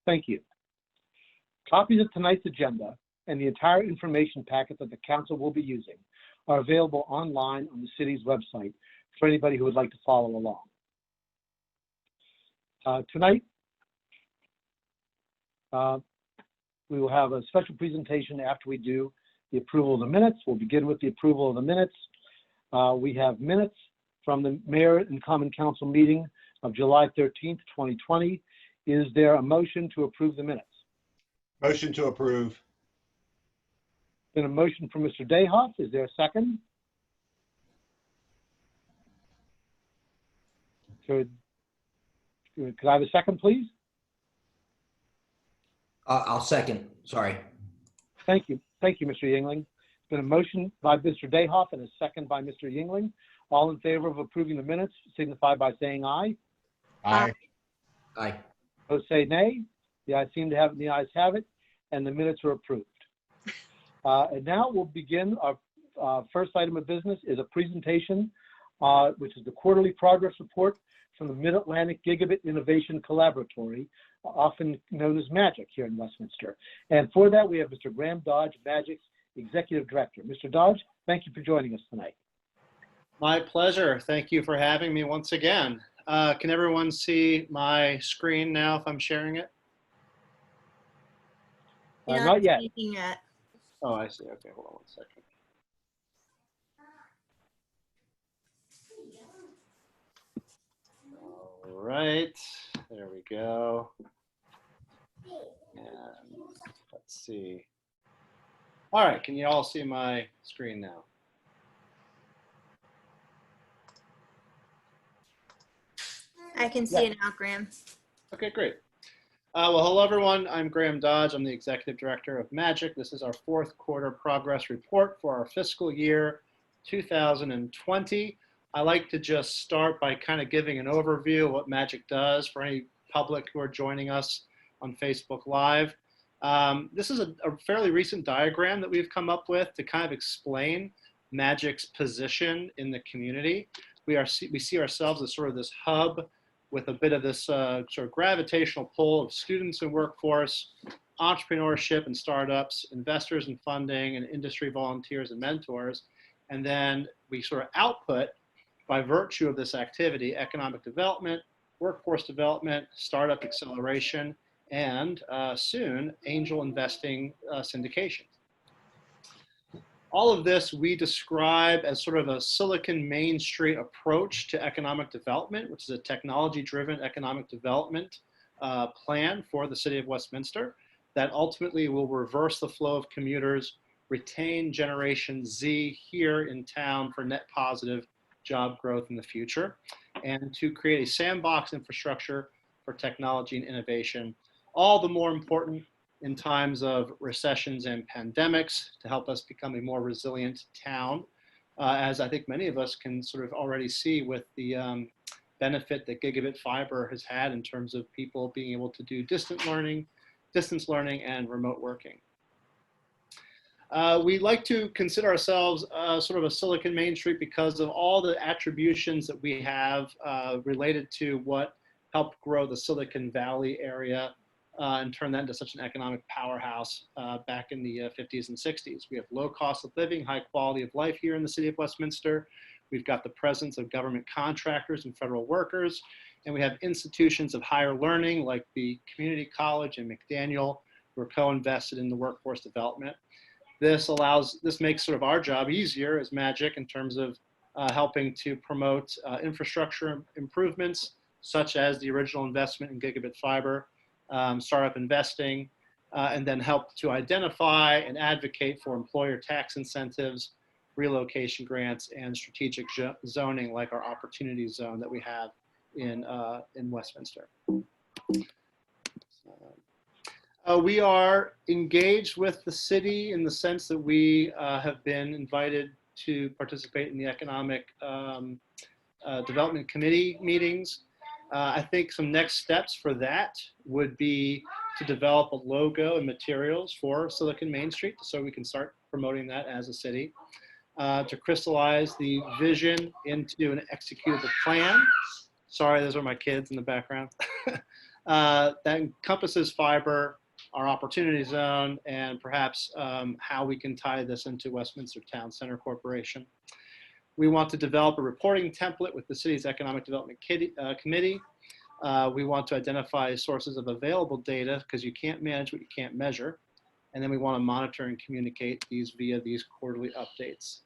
Thank you. Copies of tonight's agenda and the entire information packet that the council will be using are available online on the city's website for anybody who would like to follow along. Tonight, we will have a special presentation after we do the approval of the minutes. We'll begin with the approval of the minutes. We have minutes from the Mayor and Common Council meeting of July 13th, 2020. Is there a motion to approve the minutes? Motion to approve. Been a motion from Mr. Dayhoff. Is there a second? Could I have a second, please? I'll second. Sorry. Thank you. Thank you, Mr. Yingling. It's been a motion by Mr. Dayhoff and a second by Mr. Yingling. All in favor of approving the minutes signify by saying aye. Aye. Aye. Those say nay. The ayes seem to have it, the ayes have it, and the minutes are approved. And now we'll begin. Our first item of business is a presentation, which is the quarterly progress report from the Mid-Atlantic Gigabit Innovation Collaboratory, often known as MAGIC here in Westminster. And for that, we have Mr. Graham Dodge, MAGIC's Executive Director. Mr. Dodge, thank you for joining us tonight. My pleasure. Thank you for having me once again. Can everyone see my screen now if I'm sharing it? Not yet. Oh, I see. Okay, hold on one second. All right, there we go. And let's see. All right, can you all see my screen now? I can see it now, Graham. Okay, great. Well, hello, everyone. I'm Graham Dodge. I'm the Executive Director of MAGIC. This is our fourth quarter progress report for our fiscal year 2020. I like to just start by kind of giving an overview of what MAGIC does for any public who are joining us on Facebook Live. This is a fairly recent diagram that we've come up with to kind of explain MAGIC's position in the community. We see ourselves as sort of this hub with a bit of this sort of gravitational pull of students and workforce, entrepreneurship and startups, investors and funding, and industry volunteers and mentors. And then we sort of output, by virtue of this activity, economic development, workforce development, startup acceleration, and soon angel investing syndication. All of this we describe as sort of a Silicon Main Street approach to economic development, which is a technology-driven economic development plan for the city of Westminster that ultimately will reverse the flow of commuters, retain Generation Z here in town for net positive job growth in the future, and to create a sandbox infrastructure for technology and innovation, all the more important in times of recessions and pandemics to help us become a more resilient town, as I think many of us can sort of already see with the benefit that gigabit fiber has had in terms of people being able to do distance learning and remote working. We like to consider ourselves sort of a Silicon Main Street because of all the attributions that we have related to what helped grow the Silicon Valley area and turn that into such an economic powerhouse back in the 50s and 60s. We have low cost of living, high quality of life here in the city of Westminster. We've got the presence of government contractors and federal workers, and we have institutions of higher learning like the Community College and McDaniel, who are co-invested in the workforce development. This makes sort of our job easier as MAGIC in terms of helping to promote infrastructure improvements, such as the original investment in gigabit fiber, startup investing, and then help to identify and advocate for employer tax incentives, relocation grants, and strategic zoning like our opportunity zone that we have in Westminster. We are engaged with the city in the sense that we have been invited to participate in the Economic Development Committee meetings. I think some next steps for that would be to develop a logo and materials for Silicon Main Street so we can start promoting that as a city, to crystallize the vision into an executable plan. Sorry, those are my kids in the background. that encompasses fiber, our opportunity zone, and perhaps how we can tie this into Westminster Town Center Corporation. We want to develop a reporting template with the city's Economic Development Committee. We want to identify sources of available data because you can't manage what you can't measure. And then we want to monitor and communicate these via these quarterly updates.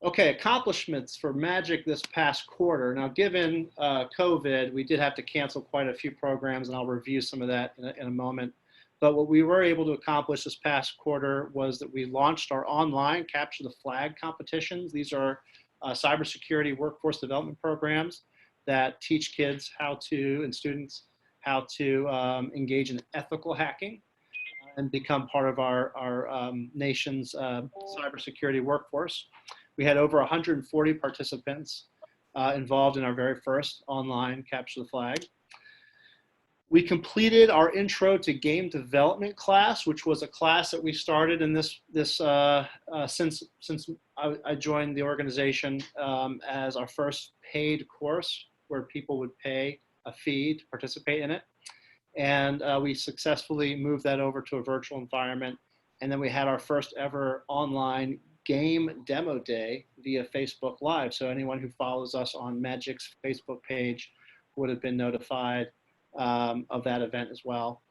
Okay, accomplishments for Magic this past quarter. Now, given COVID, we did have to cancel quite a few programs, and I'll review some of that in a moment. But what we were able to accomplish this past quarter was that we launched our online Capture the Flag competitions. These are cybersecurity workforce development programs that teach kids how to, and students, how to engage in ethical hacking and become part of our nation's cybersecurity workforce. We had over 140 participants involved in our very first online Capture the Flag. We completed our intro to game development class, which was a class that we started in since I joined the organization as our first paid course where people would pay a fee to participate in it. And we successfully moved that over to a virtual environment. And then we had our first ever online game demo day via Facebook Live. So anyone who follows us on Magic's Facebook page would have been notified of that event as well.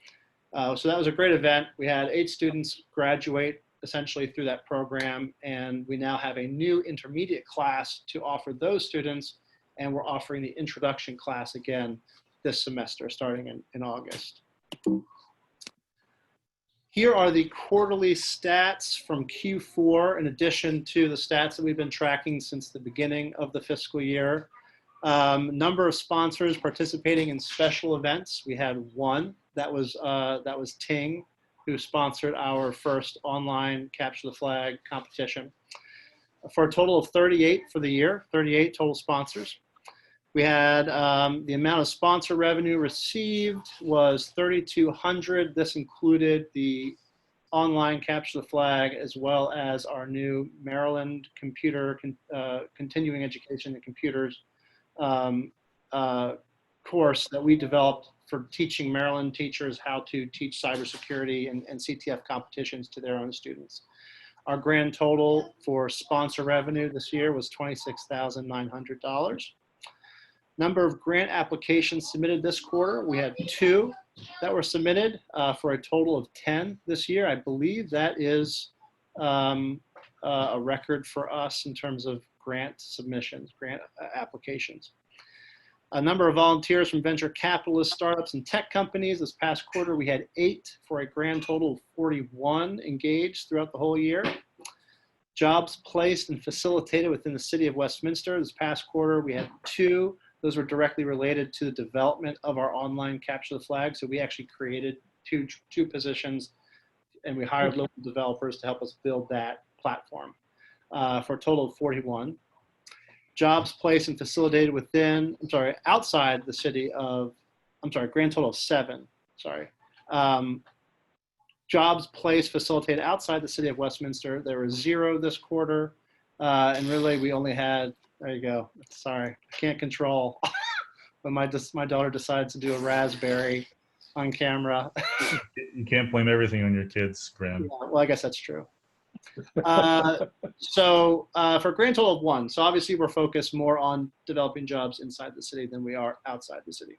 So that was a great event. We had 8 students graduate essentially through that program, and we now have a new intermediate class to offer those students, and we're offering the introduction class again this semester starting in August. Here are the quarterly stats from Q4 in addition to the stats that we've been tracking since the beginning of the fiscal year. Number of sponsors participating in special events. We had 1. That was Ting, who sponsored our first online Capture the Flag competition. For a total of 38 for the year, 38 total sponsors. We had the amount of sponsor revenue received was $3,200. This included the online Capture the Flag as well as our new Maryland continuing education in computers course that we developed for teaching Maryland teachers how to teach cybersecurity and CTF competitions to their own students. Our grand total for sponsor revenue this year was $26,900. Number of grant applications submitted this quarter, we had 2 that were submitted for a total of 10 this year. I believe that is a record for us in terms of grant submissions, grant applications. A number of volunteers from venture capitalists, startups, and tech companies. This past quarter, we had 8 for a grand total of 41 engaged throughout the whole year. Jobs placed and facilitated within the city of Westminster. This past quarter, we had 2. Those were directly related to the development of our online Capture the Flag. So we actually created two positions, and we hired local developers to help us build that platform for a total of 41. Jobs placed and facilitated outside the city of, grand total of 7, jobs placed, facilitated outside the city of Westminster. There were 0 this quarter. And really we only had, there you go. Sorry, I can't control. But my daughter decides to do a raspberry on camera. You can't blame everything on your kids, Graham. Yeah, well, I guess that's true. So for a grand total of 1. So obviously we're focused more on developing jobs inside the city than we are outside the city.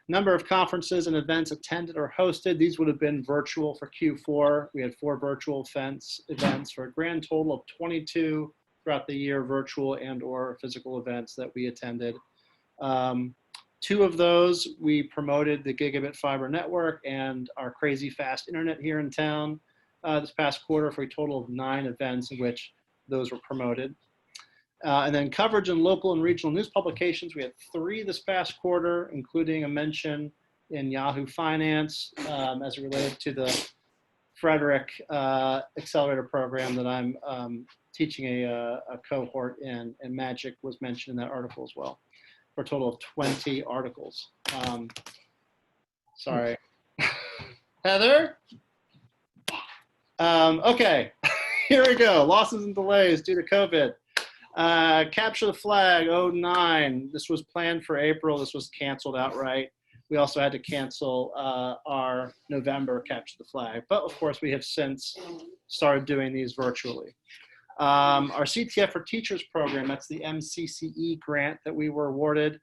Number of conferences and events attended or hosted. These would have been virtual for Q4. We had 4 virtual events for a grand total of 22 throughout the year, virtual and or physical events that we attended. 2 of those, we promoted the gigabit fiber network and our crazy fast internet here in town this past quarter for a total of 9 events in which those were promoted. And then coverage in local and regional news publications, we had 3 this past quarter, including a mention in Yahoo Finance as it related to the Frederick Accelerator program that I'm teaching a cohort in, and Magic was mentioned in that article as well, for a total of 20 articles. Sorry. Heather? Okay, here we go. Losses and delays due to COVID. Capture the Flag, '09. This was planned for April. This was canceled outright. We also had to cancel our November Capture the Flag. But of course, we have since started doing these virtually. Our CTF for Teachers program, that's the MCCE grant that we were awarded.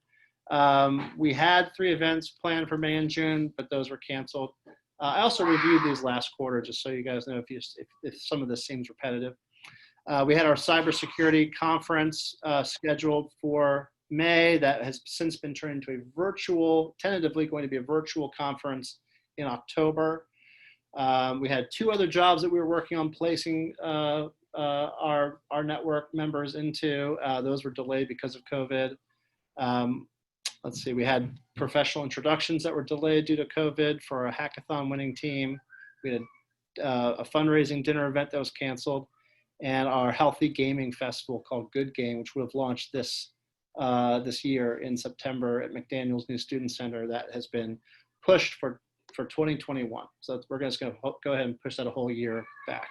We had 3 events planned for May and June, but those were canceled. I also reviewed these last quarter, just so you guys know if some of this seems repetitive. We had our cybersecurity conference scheduled for May that has since been turned into a virtual, tentatively going to be a virtual conference in October. We had 2 other jobs that we were working on placing our network members into. Those were delayed because of COVID. Let's see, we had professional introductions that were delayed due to COVID for a hackathon winning team. We had a fundraising dinner event that was canceled, and our healthy gaming festival called Good Game, which would have launched this year in September at McDaniel's new student center, that has been pushed for 2021. So we're just going to go ahead and push that a whole year back.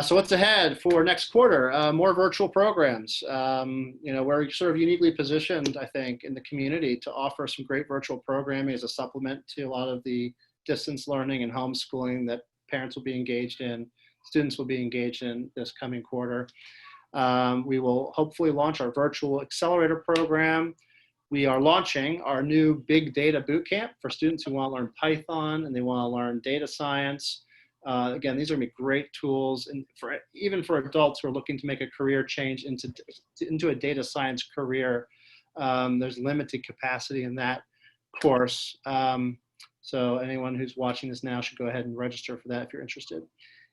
So what's ahead for next quarter? More virtual programs. We're sort of uniquely positioned, I think, in the community to offer some great virtual programming as a supplement to a lot of the distance learning and homeschooling that parents will be engaged in, students will be engaged in this coming quarter. We will hopefully launch our virtual accelerator program. We are launching our new big data bootcamp for students who want to learn Python and they want to learn data science. Again, these are going to be great tools, and even for adults who are looking to make a career change into a data science career. There's limited capacity in that course. So anyone who's watching this now should go ahead and register for that if you're interested.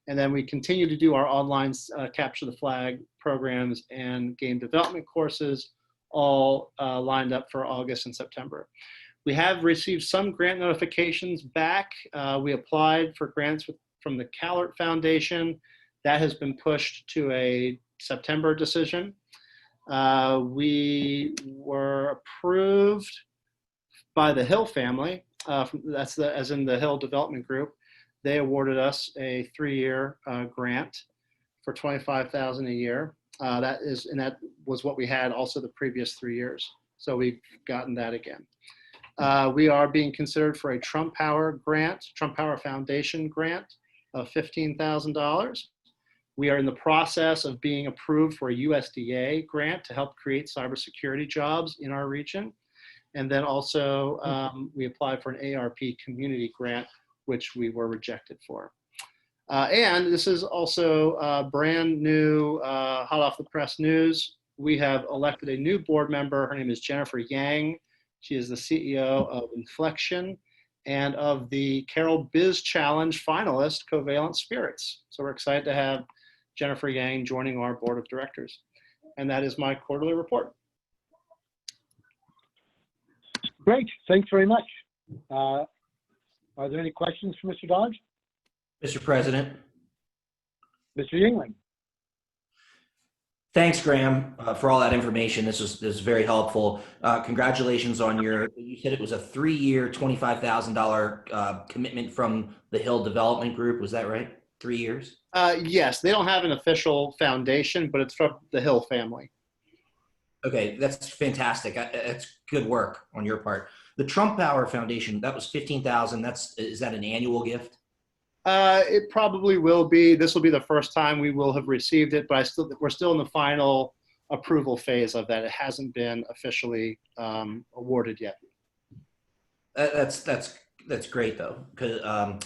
And then we continue to do our online Capture the Flag programs and game development courses, all lined up for August and September. We have received some grant notifications back. We applied for grants from the CalArt Foundation. That has been pushed to a September decision. We were approved by the Hill family. As in the Hill Development Group. They awarded us a 3-year grant for $25,000 a year. That was what we had also the previous 3 years. So we've gotten that again. We are being considered for a Trump Power grant, Trump Power Foundation grant of $15,000. We are in the process of being approved for a USDA grant to help create cybersecurity jobs in our region. And then also we applied for an ARP community grant, which we were rejected for. And this is also brand new, hot off the press news. We have elected a new board member. Her name is Jennifer Yang. She is the CEO of Inflection and of the Carol Biz Challenge finalist, Covalent Spirits. So we're excited to have Jennifer Yang joining our board of directors. And that is my quarterly report. Great, thanks very much. Are there any questions for Mr. Dodge? Mr. President. Mr. Yingling? Thanks, Graham, for all that information. This is very helpful. Congratulations on you said it was a 3-year, $25,000 commitment from the Hill Development Group. Was that right? 3 years? Yes, they don't have an official foundation, but it's from the Hill family. Okay, that's fantastic. That's good work on your part. The Trump Power Foundation, that was $15,000. Is that an annual gift? It probably will be. This will be the first time we will have received it, but we're still in the final approval phase of that. It hasn't been officially awarded yet. That's great though. Because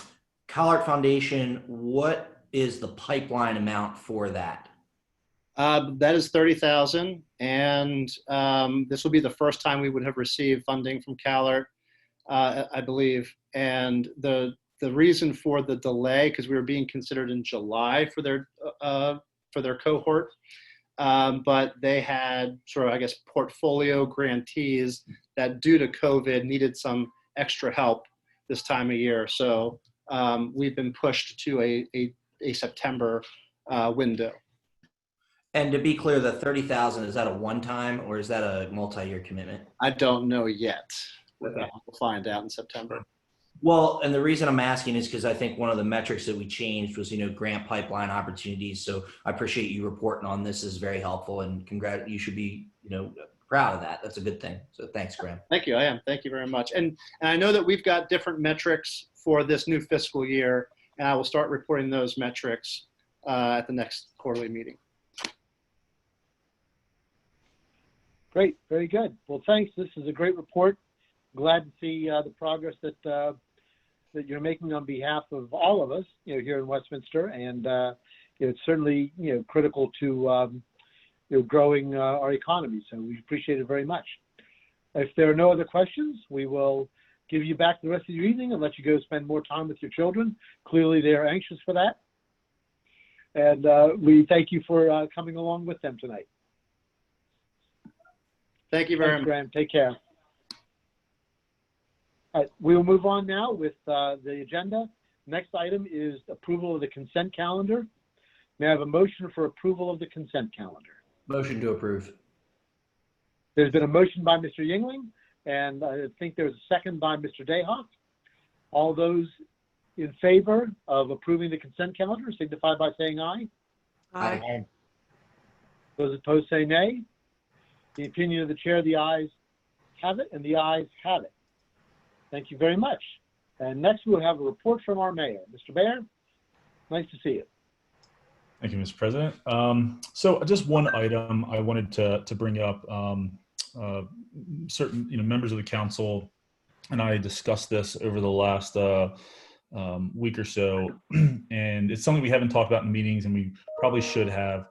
CalArt Foundation, what is the pipeline amount for that? That is $30,000, and this will be the first time we would have received funding from CalArt, I believe. And the reason for the delay, because we were being considered in July for their cohort, but they had sort of, I guess, portfolio grantees that due to COVID needed some extra help this time of year. So we've been pushed to a September window. And to be clear, the $30,000, is that a one-time or is that a multi-year commitment? I don't know yet. Okay. We'll find out in September. Well, and the reason I'm asking is because I think one of the metrics that we changed was, grant pipeline opportunities. So I appreciate you reporting on this. Is very helpful, and you should be, proud of that. That's a good thing. So thanks, Graham. Thank you. I am. Thank you very much. And I know that we've got different metrics for this new fiscal year, and I will start reporting those metrics at the next quarterly meeting. Great, very good. Well, thanks. This is a great report. Glad to see the progress that you're making on behalf of all of us, here in Westminster, and it's certainly critical to growing our economy. So we appreciate it very much. If there are no other questions, we will give you back the rest of your evening and let you go spend more time with your children. Clearly, they are anxious for that, and we thank you for coming along with them tonight. Thank you very Thanks, much. Graham. Take care. All right, we will move on now with the agenda. Next item is approval of the consent calendar. May I have a motion for approval of the consent calendar? Motion to approve. There's been a motion by Mr. Yingling, and I think there's a second by Mr. Dayhoff. All those in favor of approving the consent calendar signify by saying aye. Aye. Those opposed say nay. The opinion of the chair, the ayes have it, and the ayes have it. Thank you very much. And next we'll have a report from our mayor. Mr. Baer, nice to see you. Thank you, Mr. President. So just one item I wanted to bring up. Certain members of the council and I discussed this over the last week or so, and it's something we haven't talked about in meetings, and we probably should have.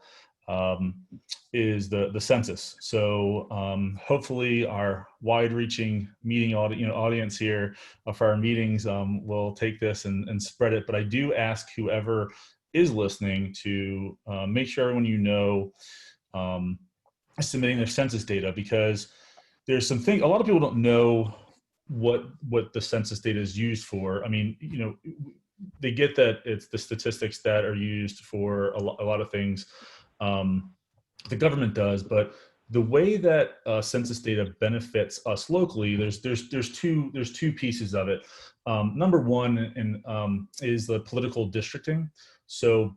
Is the census. So hopefully our wide-reaching meeting audience here for our meetings will take this and spread it. But I do ask whoever is listening to make sure everyone is submitting their census data, because there's some things a lot of people don't know what the census data is used for. I mean, they get that it's the statistics that are used for a lot of things. The government does, but the way that census data benefits us locally, there's two pieces of it. Number one is the political districting. So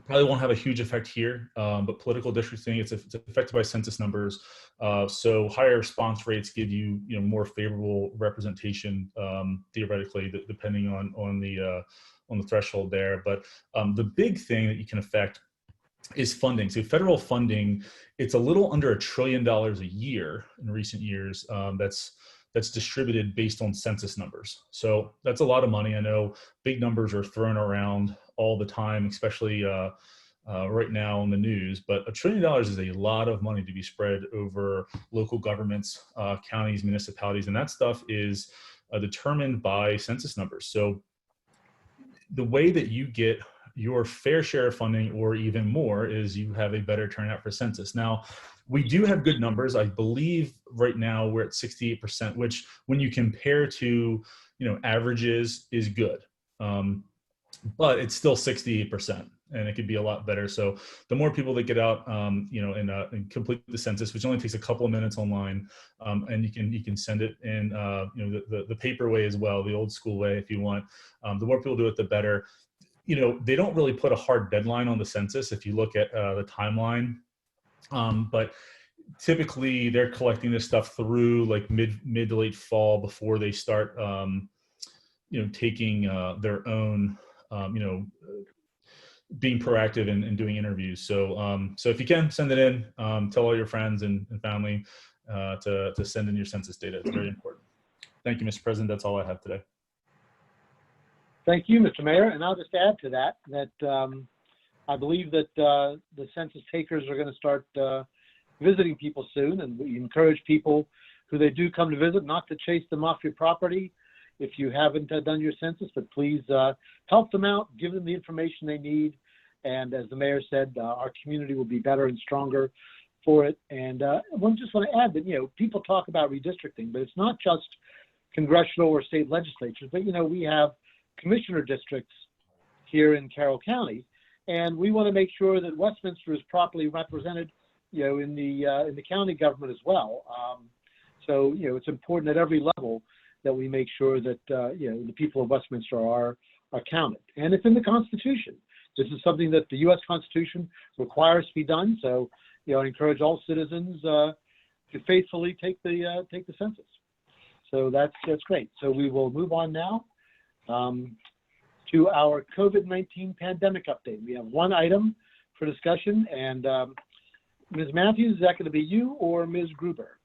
probably won't have a huge effect here, but political districting, it's affected by census numbers. So higher response rates give you more favorable representation, theoretically, depending on the threshold there. But the big thing that you can affect is funding. So federal funding, it's a little under $1 trillion a year in recent years. That's distributed based on census numbers. So that's a lot of money. I know big numbers are thrown around all the time, especially right now on the news, but $1 trillion is a lot of money to be spread over local governments, counties, municipalities, and that stuff is determined by census numbers. So the way that you get your fair share of funding, or even more, is you have a better turnout for census. Now, we do have good numbers. I believe right now we're at 68%, which when you compare to, averages is good. But it's still 68%, and it could be a lot better. So the more people that get out, and complete the census, which only takes a couple of minutes online, and you can send it in, the paper way as well, the old school way if you want. The more people do it, the better. They don't really put a hard deadline on the census if you look at the timeline, but typically they're collecting this stuff through like mid to late fall before they start, taking their own, being proactive and doing interviews. So if you can send it in, tell all your friends and family to send in your census data. It's very important. Thank you, Mr. President. That's all I have today. Thank you, Mr. Mayor. And I'll just add to that I believe that the census takers are going to start visiting people soon, and we encourage people who they do come to visit not to chase them off your property if you haven't done your census, but please help them out, give them the information they need. And as the mayor said, our community will be better and stronger for it. And I just want to add that, people talk about redistricting, but it's not just congressional or state legislatures, but, we have commissioner districts here in Carroll County, and we want to make sure that Westminster is properly represented, in the county government as well. So, it's important at every level that we make sure that, the people of Westminster are counted. And it's in the Constitution. This is something that the U.S. Constitution requires to be done. So, I encourage all citizens to faithfully take the census. So that's great. So we will move on now to our COVID-19 pandemic update. We have one item for discussion, and Ms. Matthews, is that going to be you or Ms. Gruber?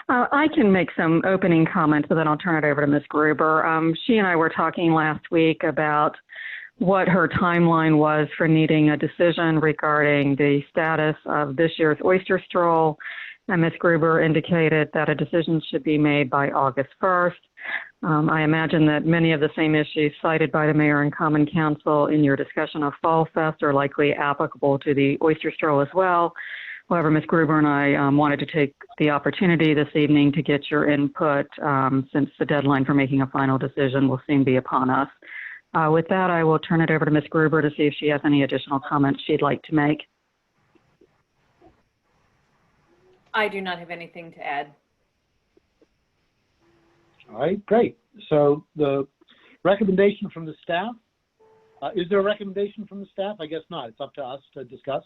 I can make some opening comments, but then I'll turn it over to Ms. Gruber. She and I were talking last week about what her timeline was for needing a decision regarding the status of this year's oyster stroll. And Ms. Gruber indicated that a decision should be made by August 1st. I imagine that many of the same issues cited by the Mayor and Common Council in your discussion of Fall Fest are likely applicable to the oyster stroll as well. However, Ms. Gruber and I wanted to take the opportunity this evening to get your input since the deadline for making a final decision will soon be upon us. With that, I will turn it over to Ms. Gruber to see if she has any additional comments she'd like to make. I do not have anything to add. All right, great. So the recommendation from the staff, is there a recommendation from the staff? I guess not. It's up to us to discuss.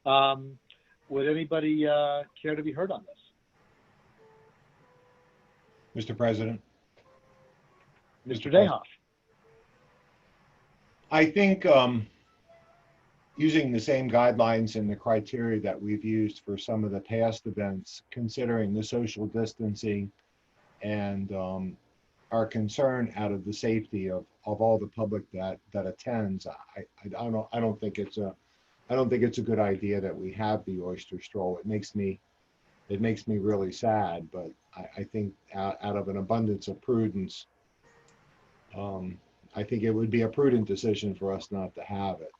Would anybody care to be heard on this? Mr. President. Mr. Dayhoff. I think using the same guidelines and the criteria that we've used for some of the past events, considering the social distancing and our concern out of the safety of all the public that attends, I don't think it's a good idea that we have the oyster stroll. It makes me really sad, but I think out of an abundance of prudence, I think it would be a prudent decision for us not to have it.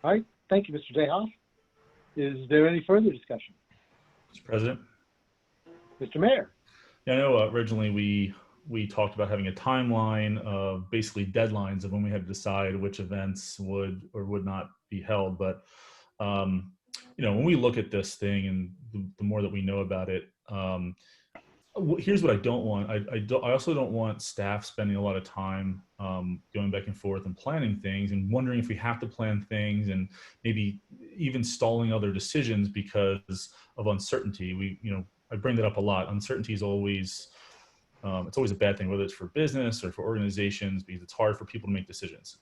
All right, thank you, Mr. Dayhoff. Is there any further discussion? Mr. President? Mr. Mayor? Yeah, I know originally we talked about having a timeline of basically deadlines of when we had to decide which events would or would not be held. But, when we look at this thing and the more that we know about it, here's what I don't want. I also don't want staff spending a lot of time going back and forth and planning things and wondering if we have to plan things and maybe even stalling other decisions because of uncertainty. I bring that up a lot. Uncertainty is always, it's always a bad thing, whether it's for business or for organizations, because it's hard for people to make decisions.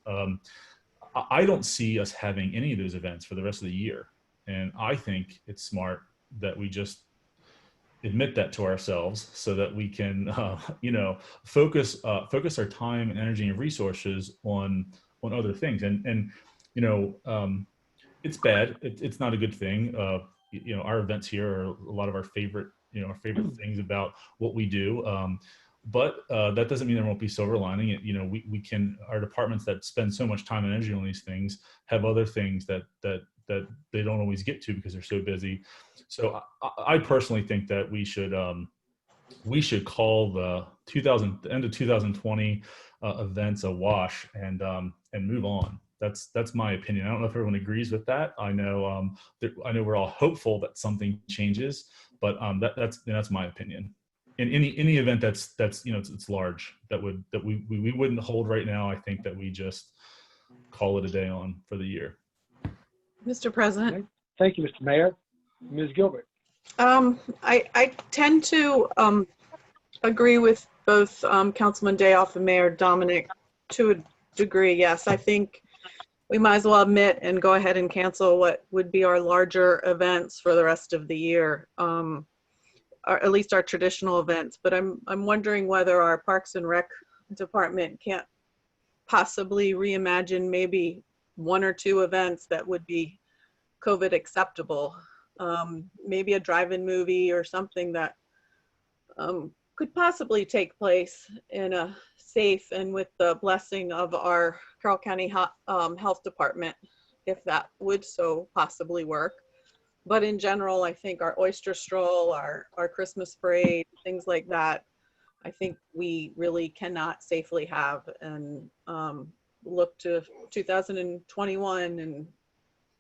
I don't see us having any of those events for the rest of the year. And I think it's smart that we just admit that to ourselves so that we can, focus our time and energy and resources on other things. And it's bad. It's not a good thing. Our events here are a lot of our favorite things about what we do. But that doesn't mean there won't be silver lining. We can, our departments that spend so much time and energy on these things have other things that they don't always get to because they're so busy. So I personally think that we should call the end of 2020 events a wash and move on. That's my opinion. I don't know if everyone agrees with that. I know we're all hopeful that something changes, but that's my opinion. In any event that's it's large that we wouldn't hold right now, I think that we just call it a day on for the year. Mr. President. Okay. Thank you, Mr. Mayor. Ms. Gilbert. I tend to agree with both Councilman Dayoff and Mayor Dominic to a degree. Yes, I think we might as well admit and go ahead and cancel what would be our larger events for the rest of the year, or at least our traditional events. But I'm wondering whether our Parks and Rec department can't possibly reimagine maybe one or two events that would be COVID acceptable. Maybe a drive-in movie or something that could possibly take place in a safe and with the blessing of our Carroll County Health Department, if that would so possibly work. But in general, I think our oyster stroll, our Christmas parade, things like that, I think we really cannot safely have, and look to 2021 and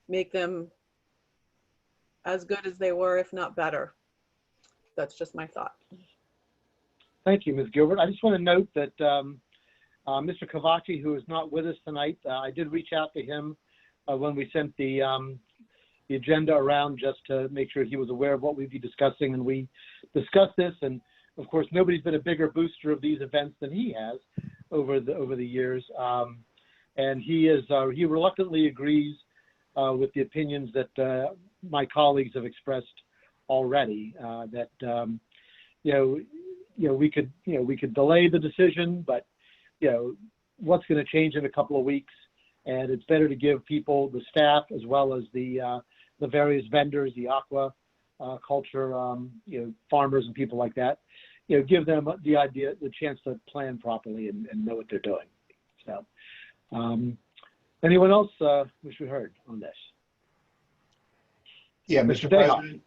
make them as good as they were, if not better. That's just my thought. Thank you, Ms. Gilbert. I just want to note that Mr. Cavacci, who is not with us tonight, I did reach out to him when we sent the agenda around just to make sure he was aware of what we'd be discussing, and we discussed this. And of course, nobody's been a bigger booster of these events than he has over the years. And he reluctantly agrees with the opinions that my colleagues have expressed already. That we could delay the decision, but what's going to change in a couple of weeks, and it's better to give people, the staff, as well as the various vendors, the aqua culture, farmers and people like that, give them the chance to plan properly and know what they're doing. So, anyone else wish we heard on this? Yeah, Mr. President.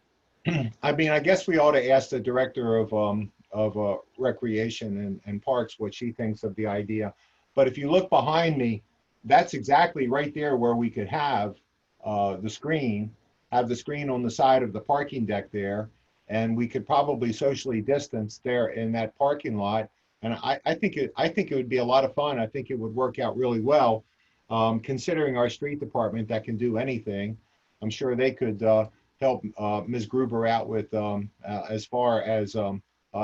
I mean, I guess we ought to ask the director of recreation and parks what she thinks of the idea. But if you look behind me, that's exactly right there where we could have the screen on the side of the parking deck there, and we could probably socially distance there in that parking lot. And I think it would be a lot of fun. I think it would work out really well, considering our street department that can do anything. I'm sure they could help Ms. Gruber out with as far as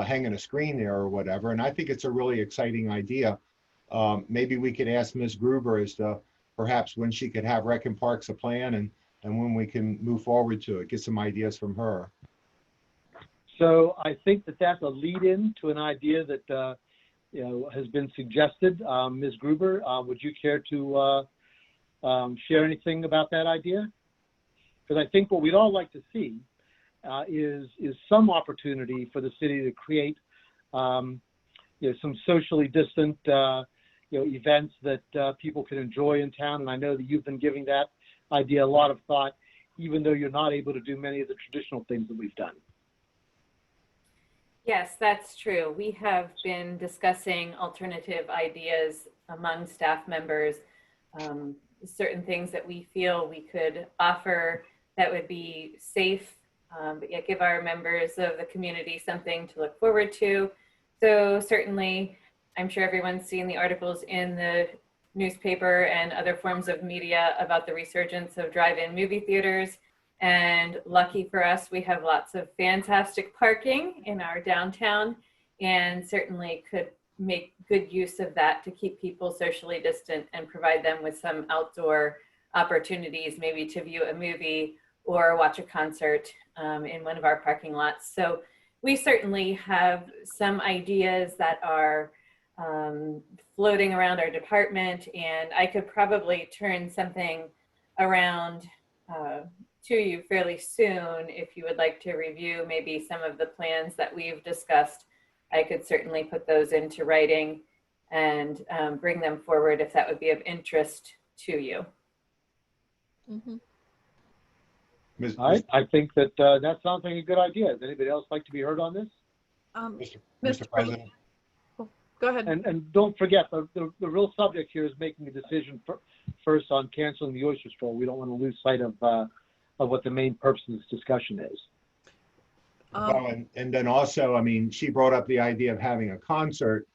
hanging a screen there or whatever. And I think it's a really exciting idea. Maybe we could ask Ms. Gruber as to perhaps when she could have Rec and Parks a plan and when we can move forward to it, get some ideas from her. So I think that that's a lead-in to an idea that has been suggested. Ms. Gruber, would you care to share anything about that idea? Because I think what we'd all like to see is some opportunity for the city to create some socially distant events that people can enjoy in town. And I know that you've been giving that idea a lot of thought, even though you're not able to do many of the traditional things that we've done. Yes, that's true. We have been discussing alternative ideas among staff members, certain things that we feel we could offer that would be safe, but yet give our members of the community something to look forward to. So certainly, I'm sure everyone's seen the articles in the newspaper and other forms of media about the resurgence of drive-in movie theaters. And lucky for us, we have lots of fantastic parking in our downtown, and certainly could make good use of that to keep people socially distant and provide them with some outdoor opportunities, maybe to view a movie or watch a concert in one of our parking lots. So we certainly have some ideas that are floating around our department, and I could probably turn something around to you fairly soon if you would like to review maybe some of the plans that we've discussed. I could certainly put those into writing and bring them forward if that would be of interest to you. Mm-hmm. I think that that sounds like a good idea. Does anybody else like to be heard on this? Mr. President. Go ahead. And don't forget, the real subject here is making a decision first on canceling the oyster stroll. We don't want to lose sight of what the main purpose of this discussion is. Well, and then also, I mean, she brought up the idea of having a concert.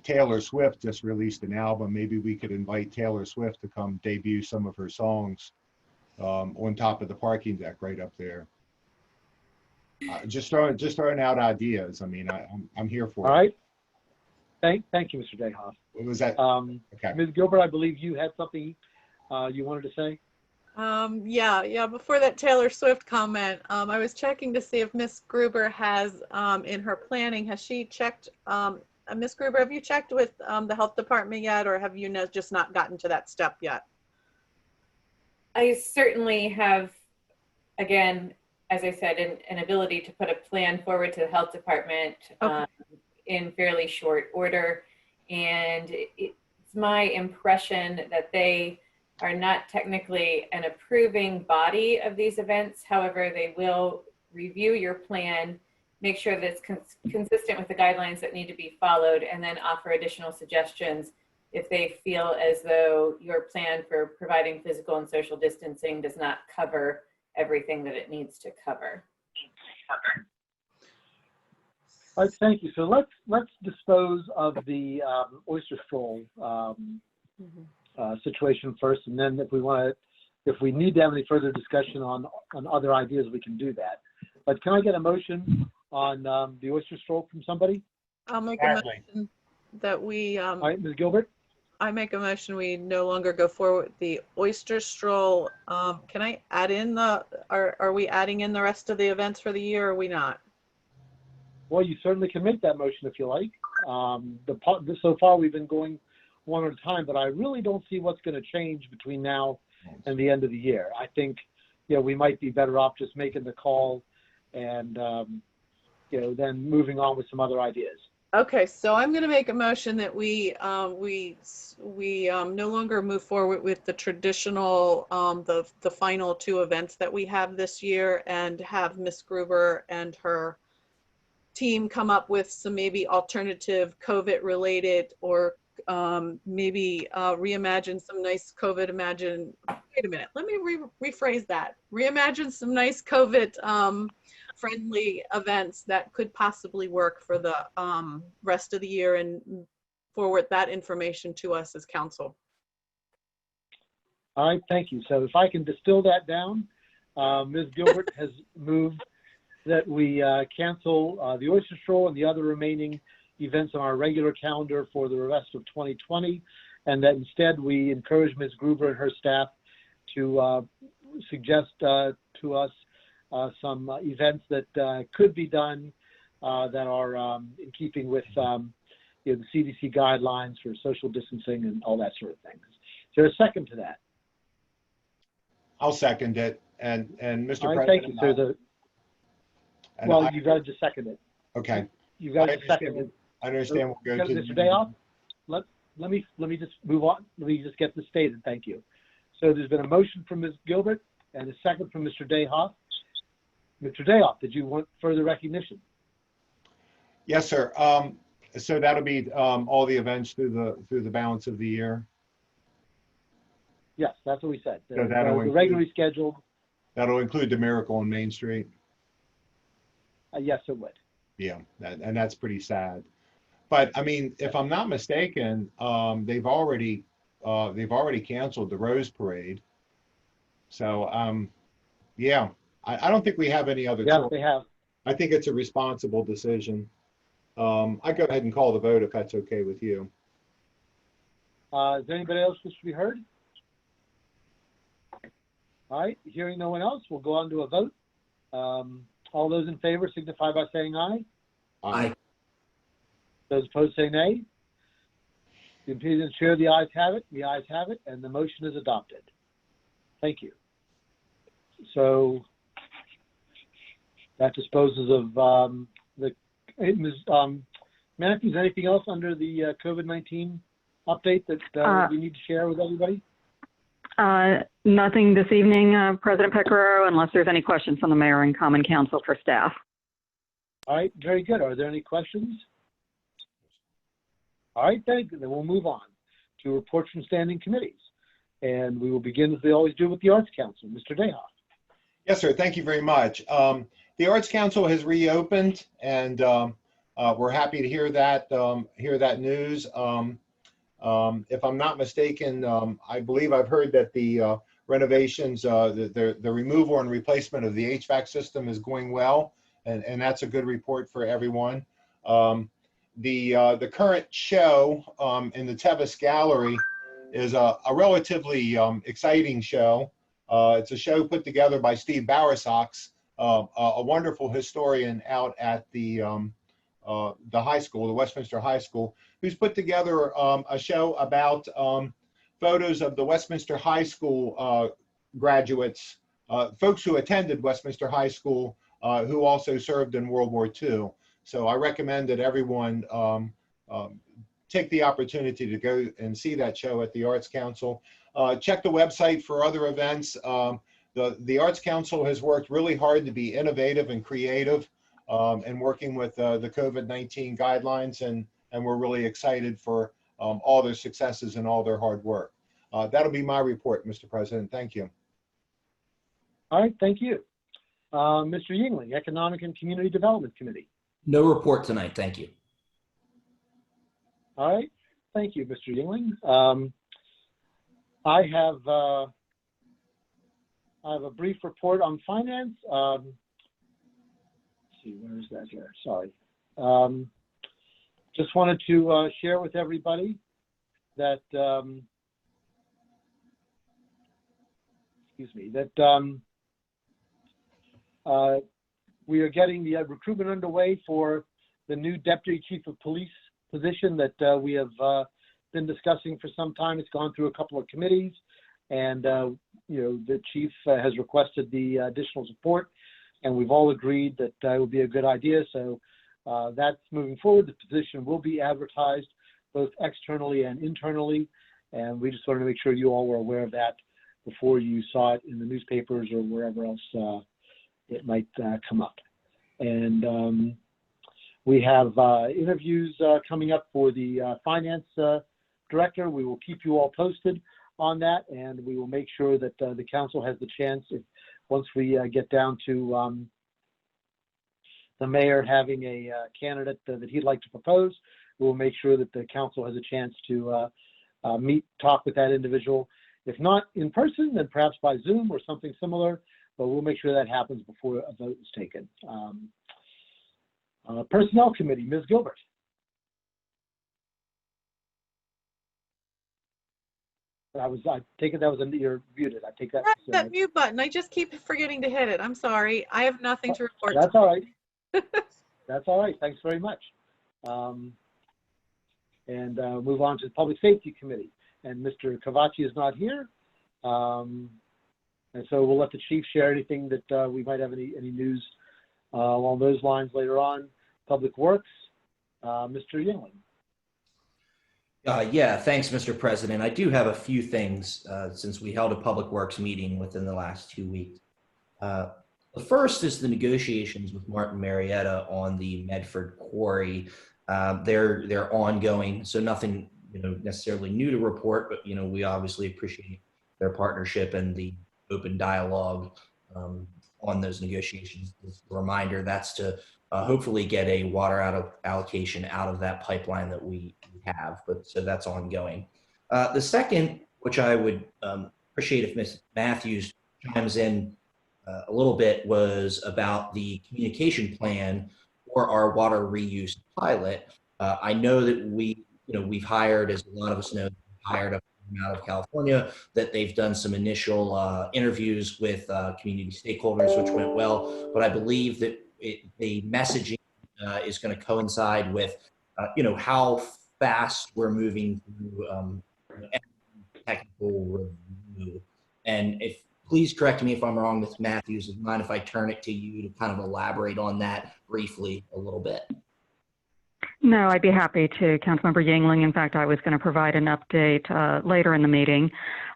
Taylor Swift just released an album. Maybe we could invite Taylor Swift to come debut some of her songs on top of the parking deck right up there. Just throwing out ideas. I mean, I'm here for it. All right. Thank you, Mr. Dayhoff. What was that? Okay. Ms. Gilbert, I believe you had something you wanted to say? Yeah. Before that Taylor Swift comment, I was checking to see if Ms. Gruber has, in her planning, has she checked, Ms. Gruber, have you checked with the health department yet, or have you just not gotten to that step yet? I certainly have, again, as I said, an ability to put a plan forward to the health department in fairly short order. And it's my impression that they are not technically an approving body of these events. However, they will review your plan, make sure that it's consistent with the guidelines that need to be followed, and then offer additional suggestions if they feel as though your plan for providing physical and social distancing does not cover everything that it needs to cover. All right, thank you. So let's dispose of the oyster stroll situation first, and then if we need to have any further discussion on other ideas, we can do that. But can I get a motion on the oyster stroll from somebody? I'll make a motion that we, All right, Ms. Gilbert. I make a motion we no longer go forward with the oyster stroll. Can I add in are we adding in the rest of the events for the year, or are we not? Well, you certainly can make that motion if you like. So far, we've been going one at a time, but I really don't see what's going to change between now and the end of the year. I think, we might be better off just making the call and, then moving on with some other ideas. Okay, so I'm going to make a motion that we no longer move forward with the traditional the final two events that we have this year, and have Ms. Gruber and her team come up with some maybe alternative COVID related, or maybe reimagine some nice COVID wait a minute, let me rephrase that. Reimagine some nice COVID friendly events that could possibly work for the rest of the year, and forward that information to us as council. All right, thank you. So if I can distill that down, Ms. Gilbert has moved that we cancel the oyster stroll and the other remaining events on our regular calendar for the rest of 2020, and that instead we encourage Ms. Gruber and her staff to suggest to us some events that could be done that are in keeping with the CDC guidelines for social distancing and all that sort of thing. Is there a second to that? I'll second it. And Mr. All right, President. thank you. Well, you got to just second it. Okay. You got to second it. I understand. We'll go to Mr. Dayoff, let me just move on. Let me just get this stated. Thank you. So there's been a motion from Ms. Gilbert and a second from Mr. Dayoff. Mr. Dayoff, did you want further recognition? Yes, sir. So that'll be all the events through the balance of the year. Yes, that's what we said. So that'll the regularly scheduled. That'll include the Miracle on Main Street. Yes, it would. Yeah, and that's pretty sad. But I mean, if I'm not mistaken, they've already canceled the Rose Parade. So yeah, I don't think we have any other choice. They have. I think it's a responsible decision. I go ahead and call the vote if that's okay with you. Is there anybody else wish to be heard? All right, hearing no one else, we'll go on to a vote. All those in favor signify by saying aye. Aye. Those opposed say nay. The impedance chair, the ayes have it. The ayes have it, and the motion is adopted. Thank you. So that disposes of Ms. Matthews, anything else under the COVID-19 update that we need to share with everybody? Nothing this evening, President Pecoraro, unless there's any questions from the mayor and common council for staff. All right, very good. Are there any questions? All right, thank you. Then we'll move on to reports from standing committees. And we will begin as they always do with the Arts Council. Mr. Dayoff. Yes, sir. Thank you very much. The Arts Council has reopened, and we're happy to hear that news. If I'm not mistaken, I believe I've heard that the renovations, the removal and replacement of the HVAC system is going well, and that's a good report for everyone. The current show in the Tevis Gallery is a relatively exciting show. It's a show put together by Steve Bowersox, a wonderful historian out at the high school, the Westminster High School, who's put together a show about photos of the Westminster High School graduates, folks who attended Westminster High School who also served in World War II. So I recommend that everyone take the opportunity to go and see that show at the Arts Council. Check the website for other events. The Arts Council has worked really hard to be innovative and creative and working with the COVID-19 guidelines, and we're really excited for all their successes and all their hard work. That'll be my report, Mr. President. Thank you. All right, thank you. Mr. Yingling, Economic and Community Development Committee. No report tonight, thank you. All right, thank you, Mr. Yingling. I have a brief report on finance. Let's see, where is that here? Sorry. Just wanted to share with everybody that, we are getting the recruitment underway for the new Deputy Chief of Police position that we have been discussing for some time. It's gone through a couple of committees, and the chief has requested the additional support, and we've all agreed that it would be a good idea. So that's moving forward. The position will be advertised both externally and internally, and we just wanted to make sure you all were aware of that before you saw it in the newspapers or wherever else it might come up. And we have interviews coming up for the finance director. We will keep you all posted on that, and we will make sure that the council has the chance, once we get down to the mayor having a candidate that he'd like to propose, we will make sure that the council has a chance to talk with that individual. If not in person, then perhaps by Zoom or something similar, but we'll make sure that happens before a vote is taken. Personnel Committee, Ms. Gilbert. I take it that was you're muted. I take that. That mute button. I just keep forgetting to hit it. I'm sorry. I have nothing to report. That's all right. That's all right. Thanks very much. And move on to the Public Safety Committee. And Mr. Cavacci is not here. And so we'll let the chief share anything that we might have any news along those lines later on. Public Works, Mr. Yingling. Yeah, thanks, Mr. President. I do have a few things since we held a Public Works meeting within the last 2 weeks. The first is the negotiations with Martin Marietta on the Medford Quarry. They're ongoing, so nothing necessarily new to report, but we obviously appreciate their partnership and the open dialogue on those negotiations. Just a reminder, that's to hopefully get a water allocation out of that pipeline that we have, but so that's ongoing. The second, which I would appreciate if Ms. Matthews chimes in a little bit, was about the communication plan for our water reuse pilot. I know that we've hired, as a lot of us know, hired a firm out of California, that they've done some initial interviews with community stakeholders, which went well, but I believe that the messaging is going to coincide with, how fast we're moving through technical review. And please correct me if I'm wrong, Ms. Matthews. Do you mind if I turn it to you to kind of elaborate on that briefly a little bit? No, I'd be happy to, Councilmember Yingling. In fact, I was going to provide an update later in the meeting.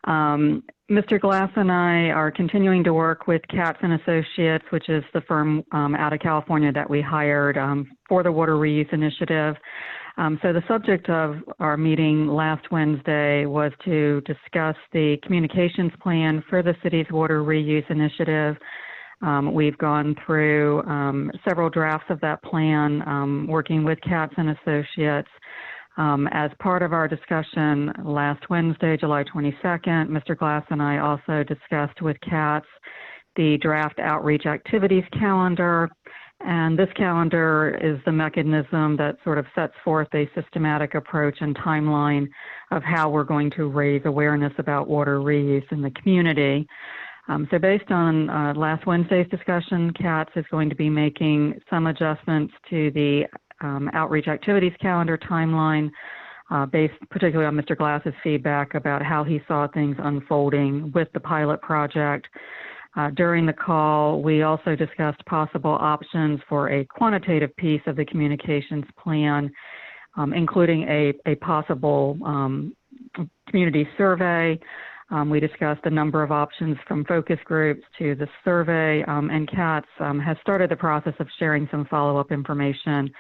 Mr. Glass and I are continuing to work with Katz and Associates, which is the firm out of California that we hired for the water reuse initiative. So the subject of our meeting last Wednesday was to discuss the communications plan for the city's water reuse initiative. We've gone through several drafts of that plan, working with Katz and Associates. As part of our discussion last Wednesday, July 22nd, Mr. Glass and I also discussed with Katz the draft outreach activities calendar. And this calendar is the mechanism that sort of sets forth a systematic approach and timeline of how we're going to raise awareness about water reuse in the community. So based on last Wednesday's discussion, Katz is going to be making some adjustments to the outreach activities calendar timeline, based particularly on Mr. Glass's feedback about how he saw things unfolding with the pilot project. During the call, we also discussed possible options for a quantitative piece of the communications plan, including a possible community survey. We discussed a number of options from focus groups to the survey, and Katz has started the process of sharing some follow-up information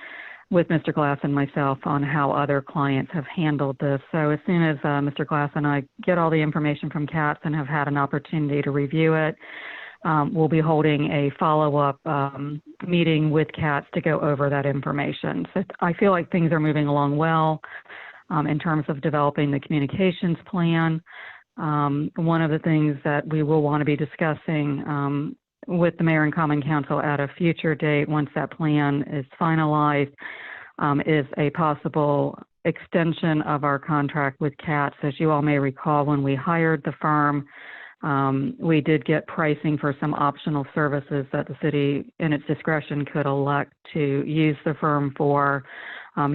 with Mr. Glass and myself on how other clients have handled this. So as soon as Mr. Glass and I get all the information from Katz and have had an opportunity to review it, we'll be holding a follow-up meeting with CATS to go over that information. So I feel like things are moving along well in terms of developing the communications plan. One of the things that we will want to be discussing with the Mayor and Common Council at a future date, once that plan is finalized, is a possible extension of our contract with CATS. As you all may recall, when we hired the firm, we did get pricing for some optional services that the city, in its discretion, could elect to use the firm for.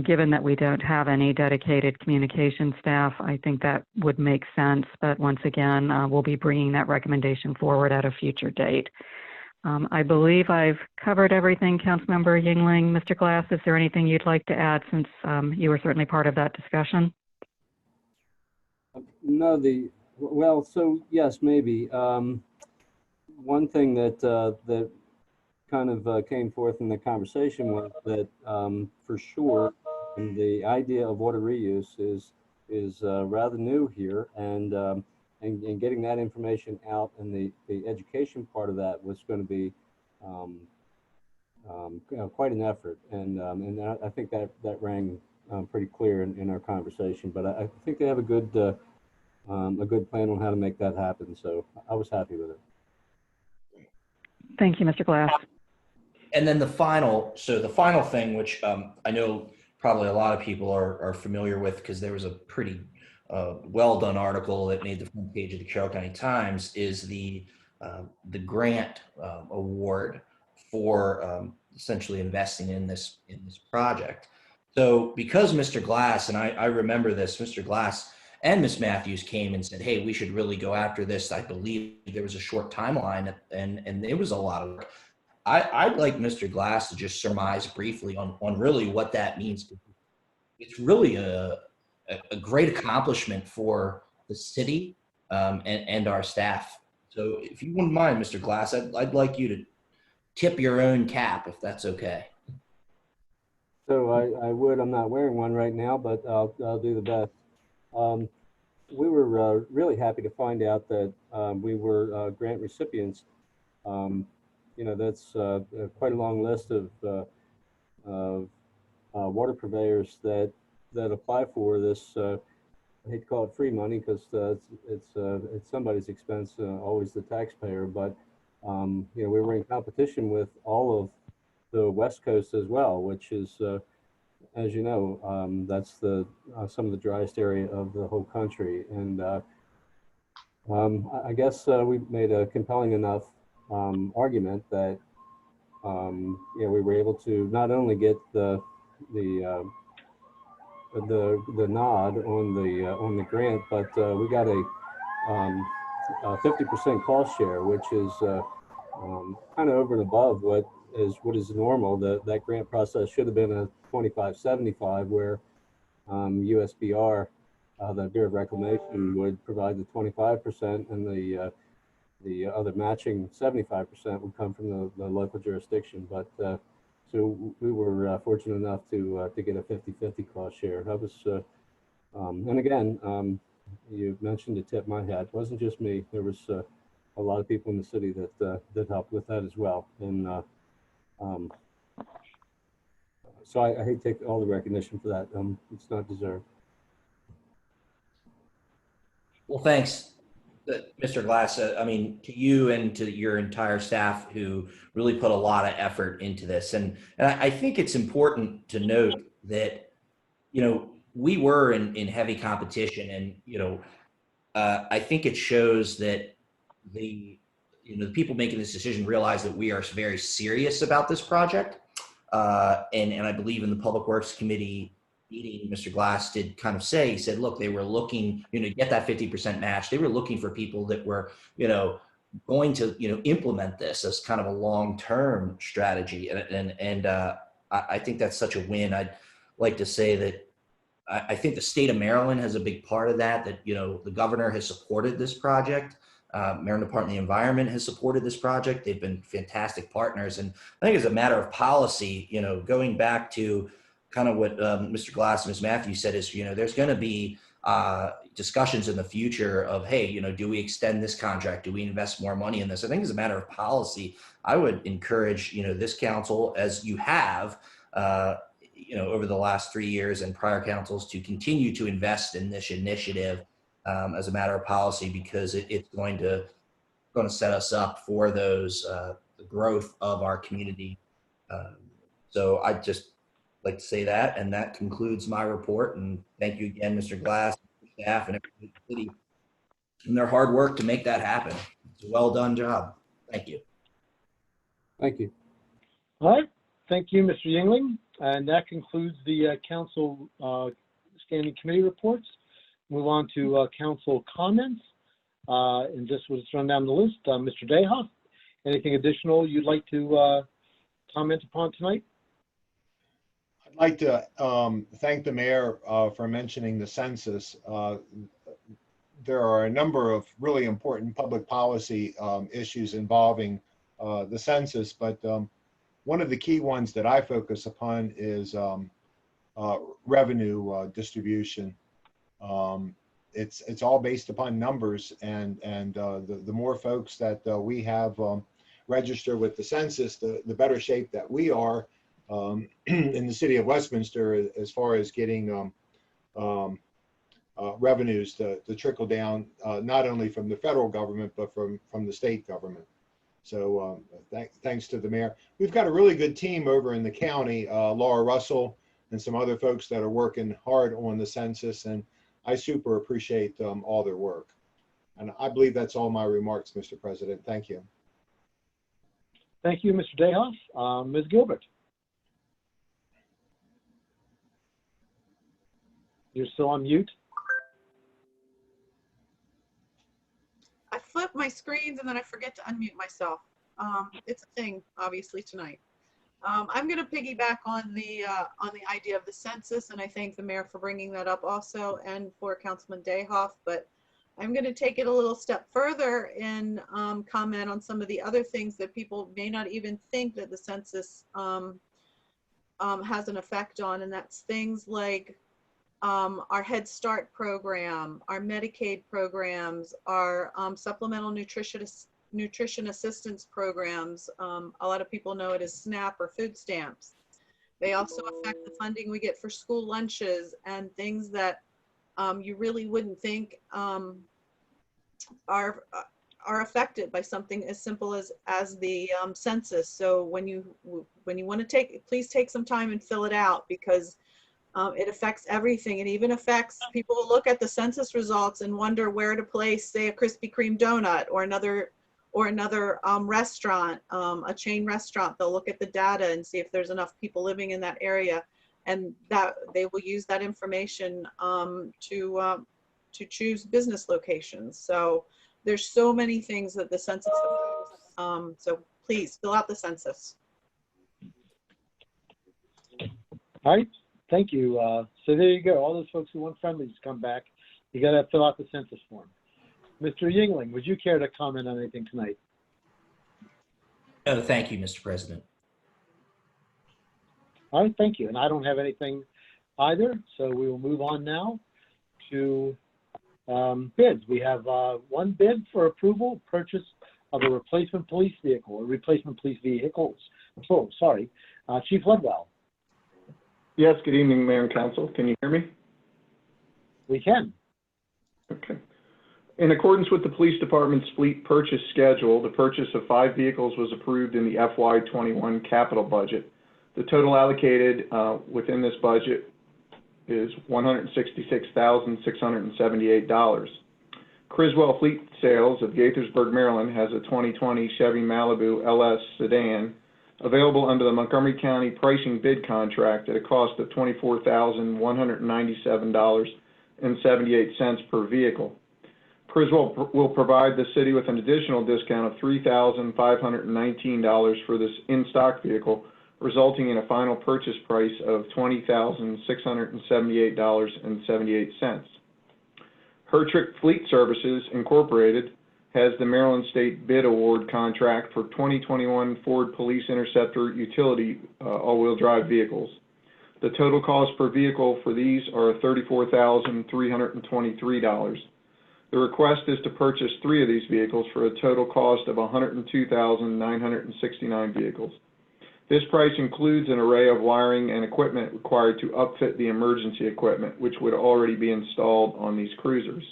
Given that we don't have any dedicated communication staff, I think that would make sense. But once again, we'll be bringing that recommendation forward at a future date. I believe I've covered everything, Councilmember Yingling. Mr. Glass, is there anything you'd like to add, since you were certainly part of that discussion? No, well, so yes, maybe. One thing that that kind of came forth in the conversation was that for sure, the idea of water reuse is rather new here, and getting that information out, and the education part of that was going to be quite an effort, and I think that rang pretty clear in our conversation. But I think they have a good plan on how to make that happen. So I was happy with it. Thank you, Mr. Glass. And then the final thing, which I know probably a lot of people are familiar with, because there was a pretty well done article that made the front page of the Carroll County Times, is the grant award for essentially investing in this project. So because Mr. Glass, and I remember this, Mr. Glass and Ms. Matthews came and said, hey, we should really go after this. I believe there was a short timeline, and it was a lot of work. I'd like Mr. Glass to just surmise briefly on really what that means. It's really a great accomplishment for the city and our staff. So if you wouldn't mind, Mr. Glass, I'd like you to tip your own cap, if that's okay. So I would. I'm not wearing one right now, but I'll do the best. We were really happy to find out that we were grant recipients. You know, that's quite a long list of water purveyors that apply for this. I hate to call it free money, because it's somebody's expense, always the taxpayer. But you know, we were in competition with all of the West Coast as well, which is, as you know, that's some of the driest area of the whole country. And I guess we made a compelling enough argument that you know, we were able to not only get the nod on the grant, but we got a 50% cost share, which is kind of over and above what is normal. That grant process should have been a 25-75, where USBR, the Bureau of Reclamation, would provide the 25%, and the other matching 75% would come from the local jurisdiction. But so we were fortunate enough to get a 50-50 cost share. That was, and again, you mentioned to tip my hat. It wasn't just me. There was a lot of people in the city that helped with that as well. And so I hate to take all the recognition for that. It's not deserved. Well, thanks, Mr. Glass. I mean, to you and to your entire staff who really put a lot of effort into this. And I think it's important to note that, you know, we were in heavy competition, and, you know, I think it shows that the people making this decision realize that we are very serious about this project. And I believe in the Public Works Committee meeting, Mr. Glass did kind of say, he said, look, they were looking, you know, to get that 50% match. They were looking for people that were, you know, going to, you know, implement this as kind of a long-term strategy. And I think that's such a win. I'd like to say that I think the state of Maryland has a big part of that, you know, the governor has supported this project. Maryland Department of the Environment has supported this project. They've been fantastic partners. And I think as a matter of policy, you know, going back to kind of what Mr. Glass and Ms. Matthews said is, you know, there's going to be discussions in the future of, hey, do we extend this contract? Do we invest more money in this? I think as a matter of policy, I would encourage, this council, as you have, over the last 3 years and prior councils, to continue to invest in this initiative as a matter of policy, because it's going to set us up for those the growth of our community. So I just like to say that, and that concludes my report. And thank you again, Mr. Glass, staff, and everybody in the city, and their hard work to make that happen. It's a well done job. Thank you. Thank you. All right. Thank you, Mr. Yingling. And that concludes the council standing committee reports. Move on to council comments. And just we'll just run down the list. Mr. Dayhoff, anything additional you'd like to comment upon tonight? I'd like to thank the mayor for mentioning the census. There are a number of really important public policy issues involving the census, but one of the key ones that I focus upon is revenue distribution. It's all based upon numbers, and the more folks that we have register with the census, the better shape that we are in the city of Westminster as far as getting revenues to trickle down, not only from the federal government, but from the state government. So thanks to the mayor. We've got a really good team over in the county, Laura Russell and some other folks that are working hard on the census, and I super appreciate all their work. And I believe that's all my remarks, Mr. President. Thank you. Thank you, Mr. Dayhoff. Ms. Gilbert. You're still on mute. I flip my screens and then I forget to unmute myself. It's a thing, obviously, tonight. I'm going to piggyback on the idea of the census, and I thank the mayor for bringing that up also, and for Councilman Dayhoff. But I'm going to take it a little step further and comment on some of the other things that people may not even think that the census has an effect on, and that's things like our Head Start program, our Medicaid programs, our supplemental nutrition assistance programs. A lot of people know it as SNAP or food stamps. They also affect the funding we get for school lunches and things that you really wouldn't think are affected by something as simple as the census. So when you want to please take some time and fill it out, because it affects everything. It even affects people who look at the census results and wonder where to place, say, a Krispy Kreme donut or another restaurant, a chain restaurant. They'll look at the data and see if there's enough people living in that area, and that they will use that information to choose business locations. So there's so many things that the census affects. So please fill out the census. All right. Thank you. So there you go. All those folks who want friendlies to come back, you got to fill out the census form. Mr. Yingling, would you care to comment on anything tonight? No, thank you, Mr. President. All right, thank you. And I don't have anything either, so we will move on now to bids. We have one bid for approval, purchase of a replacement police vehicle, or replacement police vehicles. Oh, sorry. Chief Ledwell. Yes, good evening, Mayor and Council. Can you hear me? We can. Okay. In accordance with the Police Department's fleet purchase schedule, the purchase of 5 vehicles was approved in the FY21 capital budget. The total allocated within this budget is $166,678. Criswell Fleet Sales of Gaithersburg, Maryland has a 2020 Chevy Malibu LS sedan available under the Montgomery County pricing bid contract at a cost of $24,197.78 per vehicle. Criswell will provide the city with an additional discount of $3,519 for this in-stock vehicle, resulting in a final purchase price of $20,678.78. Hertrick Fleet Services Incorporated has the Maryland State Bid Award contract for 2021 Ford Police Interceptor utility all-wheel drive vehicles. The total cost per vehicle for these are $34,323. The request is to purchase 3 of these vehicles for a total cost of 102,969 vehicles. This price includes an array of wiring and equipment required to upfit the emergency equipment, which would already be installed on these cruisers.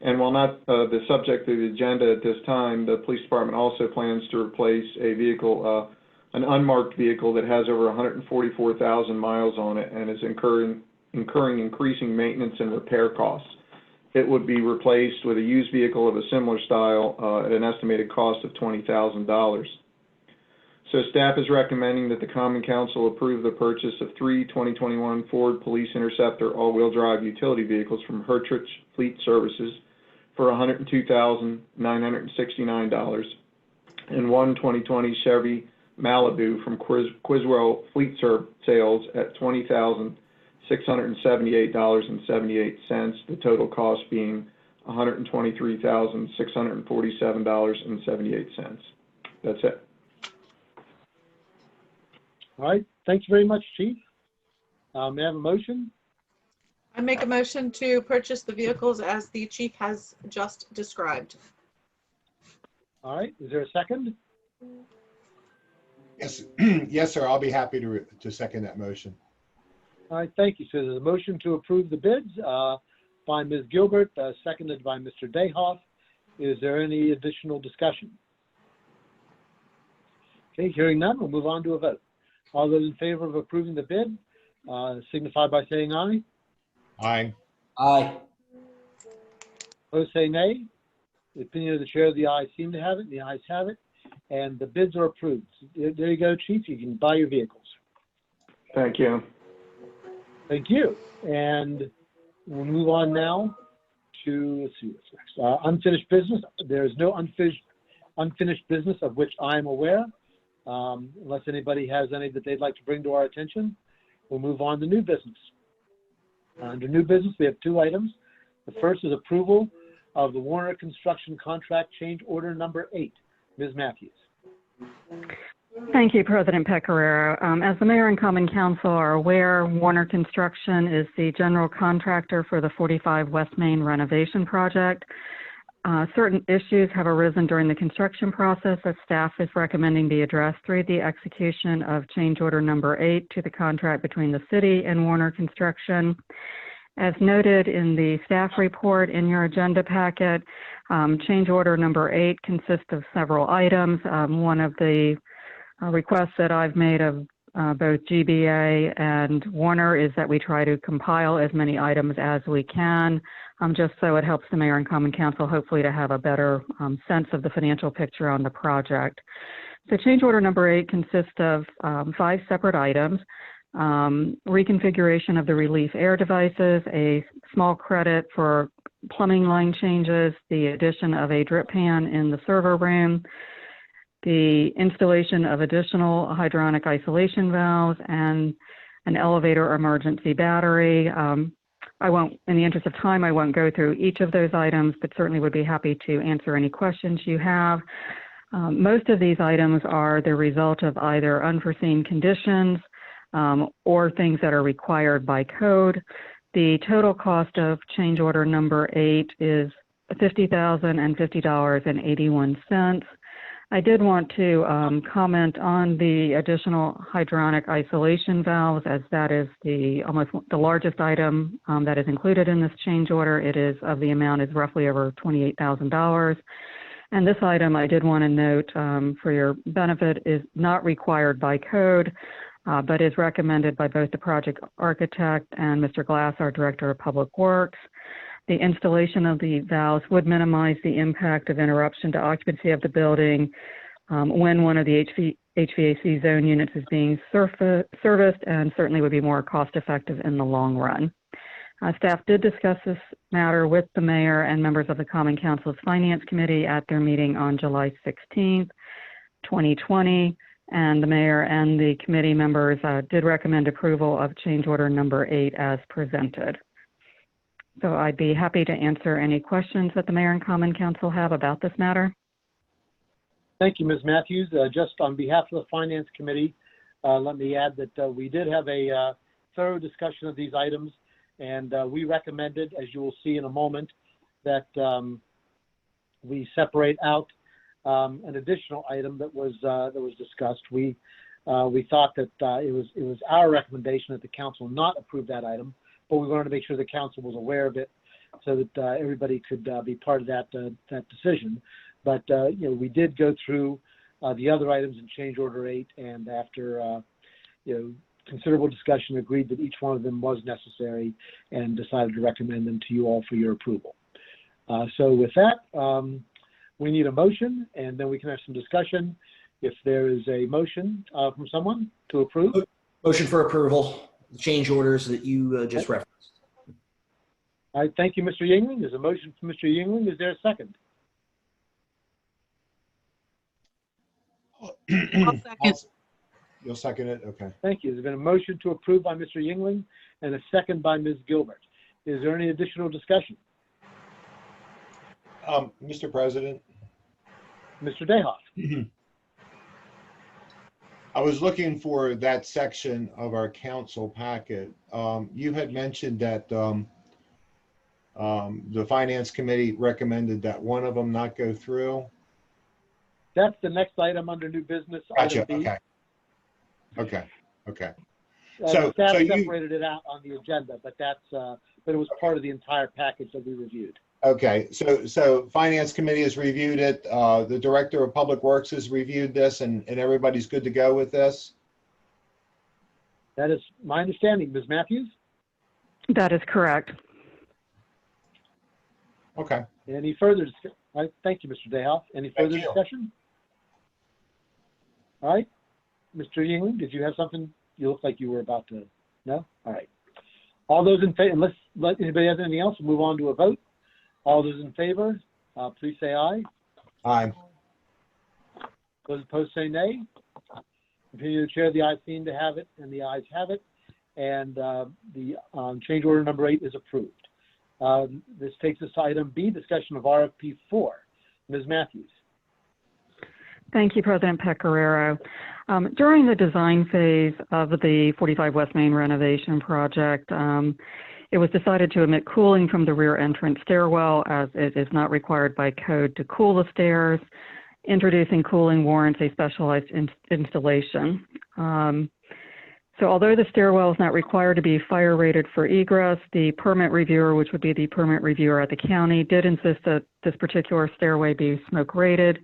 And while not the subject of the agenda at this time, the police department also plans to replace a vehicle, an unmarked vehicle that has over 144,000 miles on it and is incurring increasing maintenance and repair costs. It would be replaced with a used vehicle of a similar style at an estimated cost of $20,000. So staff is recommending that the Common Council approve the purchase of 3 2021 Ford Police Interceptor all-wheel drive utility vehicles from Hertrich Fleet Services for $102,969 and 1 2020 Chevy Malibu from Quizwell Fleet Sales at $20,678.78, the total cost being $123,647.78. That's it. All right, thanks very much, Chief. May I have a motion? I make a motion to purchase the vehicles as the chief has just described. All right, is there a second? Yes, yes, sir. I'll be happy to second that motion. All right, thank you. So there's a motion to approve the bids by Ms. Gilbert, seconded by Mr. Dayhoff. Is there any additional discussion? Okay, hearing none, we'll move on to a vote. All those in favor of approving the bid signify by saying aye. Aye. Aye. Opposed, say nay. The opinion of the chair of the ayes seem to have it. The ayes have it, and the bids are approved. There you go, Chief. You can buy your vehicles. Thank you. Thank you. And we'll move on now to, let's see what's next. Unfinished business. There is no unfinished business of which I am aware. Unless anybody has any that they'd like to bring to our attention, we'll move on to new business. Under new business, we have 2 items. The first is approval of the Warner Construction Contract Change Order Number 8. Ms. Matthews. Thank you, President Pecoraro. As the Mayor and Common Council are aware, Warner Construction is the general contractor for the 45 West Main renovation project. Certain issues have arisen during the construction process that staff is recommending be addressed through the execution of change order number 8 to the contract between the city and Warner Construction. As noted in the staff report in your agenda packet, change order number 8 consists of several items. One of the requests that I've made of both GBA and Warner is that we try to compile as many items as we can, just so it helps the Mayor and Common Council hopefully to have a better sense of the financial picture on the project. So change order number 8 consists of 5 separate items. Reconfiguration of the relief air devices, a small credit for plumbing line changes, the addition of a drip pan in the server room, the installation of additional hydronic isolation valves, and an elevator emergency battery. I won't, in the interest of time, I won't go through each of those items, but certainly would be happy to answer any questions you have. Most of these items are the result of either unforeseen conditions or things that are required by code. The total cost of change order number 8 is $50,050.81. I did want to comment on the additional hydronic isolation valves, as that is almost the largest item that is included in this change order. It is of the amount is roughly over $28,000. And this item I did want to note for your benefit is not required by code, but is recommended by both the project architect and Mr. Glass, our Director of Public Works. The installation of the valves would minimize the impact of interruption to occupancy of the building when one of the HVAC zone units is being serviced, and certainly would be more cost effective in the long run. Staff did discuss this matter with the Mayor and members of the Common Council's Finance Committee at their meeting on July 16th, 2020, and the Mayor and the committee members did recommend approval of change order number 8 as presented. So I'd be happy to answer any questions that the Mayor and Common Council have about this matter. Thank you, Ms. Matthews. Just on behalf of the Finance Committee, let me add that we did have a thorough discussion of these items, and we recommended, as you will see in a moment, that we separate out an additional item that was discussed. We thought that it was our recommendation that the council not approve that item, but we wanted to make sure the council was aware of it so that everybody could be part of that decision. But we did go through the other items in change order 8, and after considerable discussion, agreed that each one of them was necessary and decided to recommend them to you all for your approval. So with that, we need a motion, and then we can have some discussion. If there is a motion from someone to approve. Motion for approval, the change orders that you just referenced. All right, thank you, Mr. Yingling. There's a motion from Mr. Yingling. Is there a second? I'll second. You'll second it? Okay. Thank you. There's been a motion to approve by Mr. Yingling and a second by Ms. Gilbert. Is there any additional discussion? Mr. President. Mr. Dayhoff. I was looking for that section of our council packet. You had mentioned that the Finance Committee recommended that one of them not go through. That's the next item under new business. Gotcha. Item B. Okay. Staff So you separated it out on the agenda, but it was part of the entire package that we reviewed. Okay, so Finance Committee has reviewed it. The Director of Public Works has reviewed this, and everybody's good to go with this? That is my understanding. Ms. Matthews? That is correct. Okay. Any further discussion? All right, thank you, Mr. Dayhoff. Any further Thank you. discussion? All right. Mr. Yingling, did you have something? You look like you were about to, no? All right. All those in favor, unless anybody has anything else, we'll move on to a vote. All those in favor, please say aye. Aye. Those opposed say nay. Continue to chair, the ayes seem to have it, and the ayes have it. And the change order number 8 is approved. This takes us to item B, discussion of RFP 4. Ms. Matthews. Thank you, President Pecoraro. During the design phase of the 45 West Main renovation project, it was decided to omit cooling from the rear entrance stairwell as it is not required by code to cool the stairs. Introducing cooling warrants a specialized installation. So although the stairwell is not required to be fire rated for egress, the permit reviewer, which would be the permit reviewer at the county, did insist that this particular stairway be smoke rated.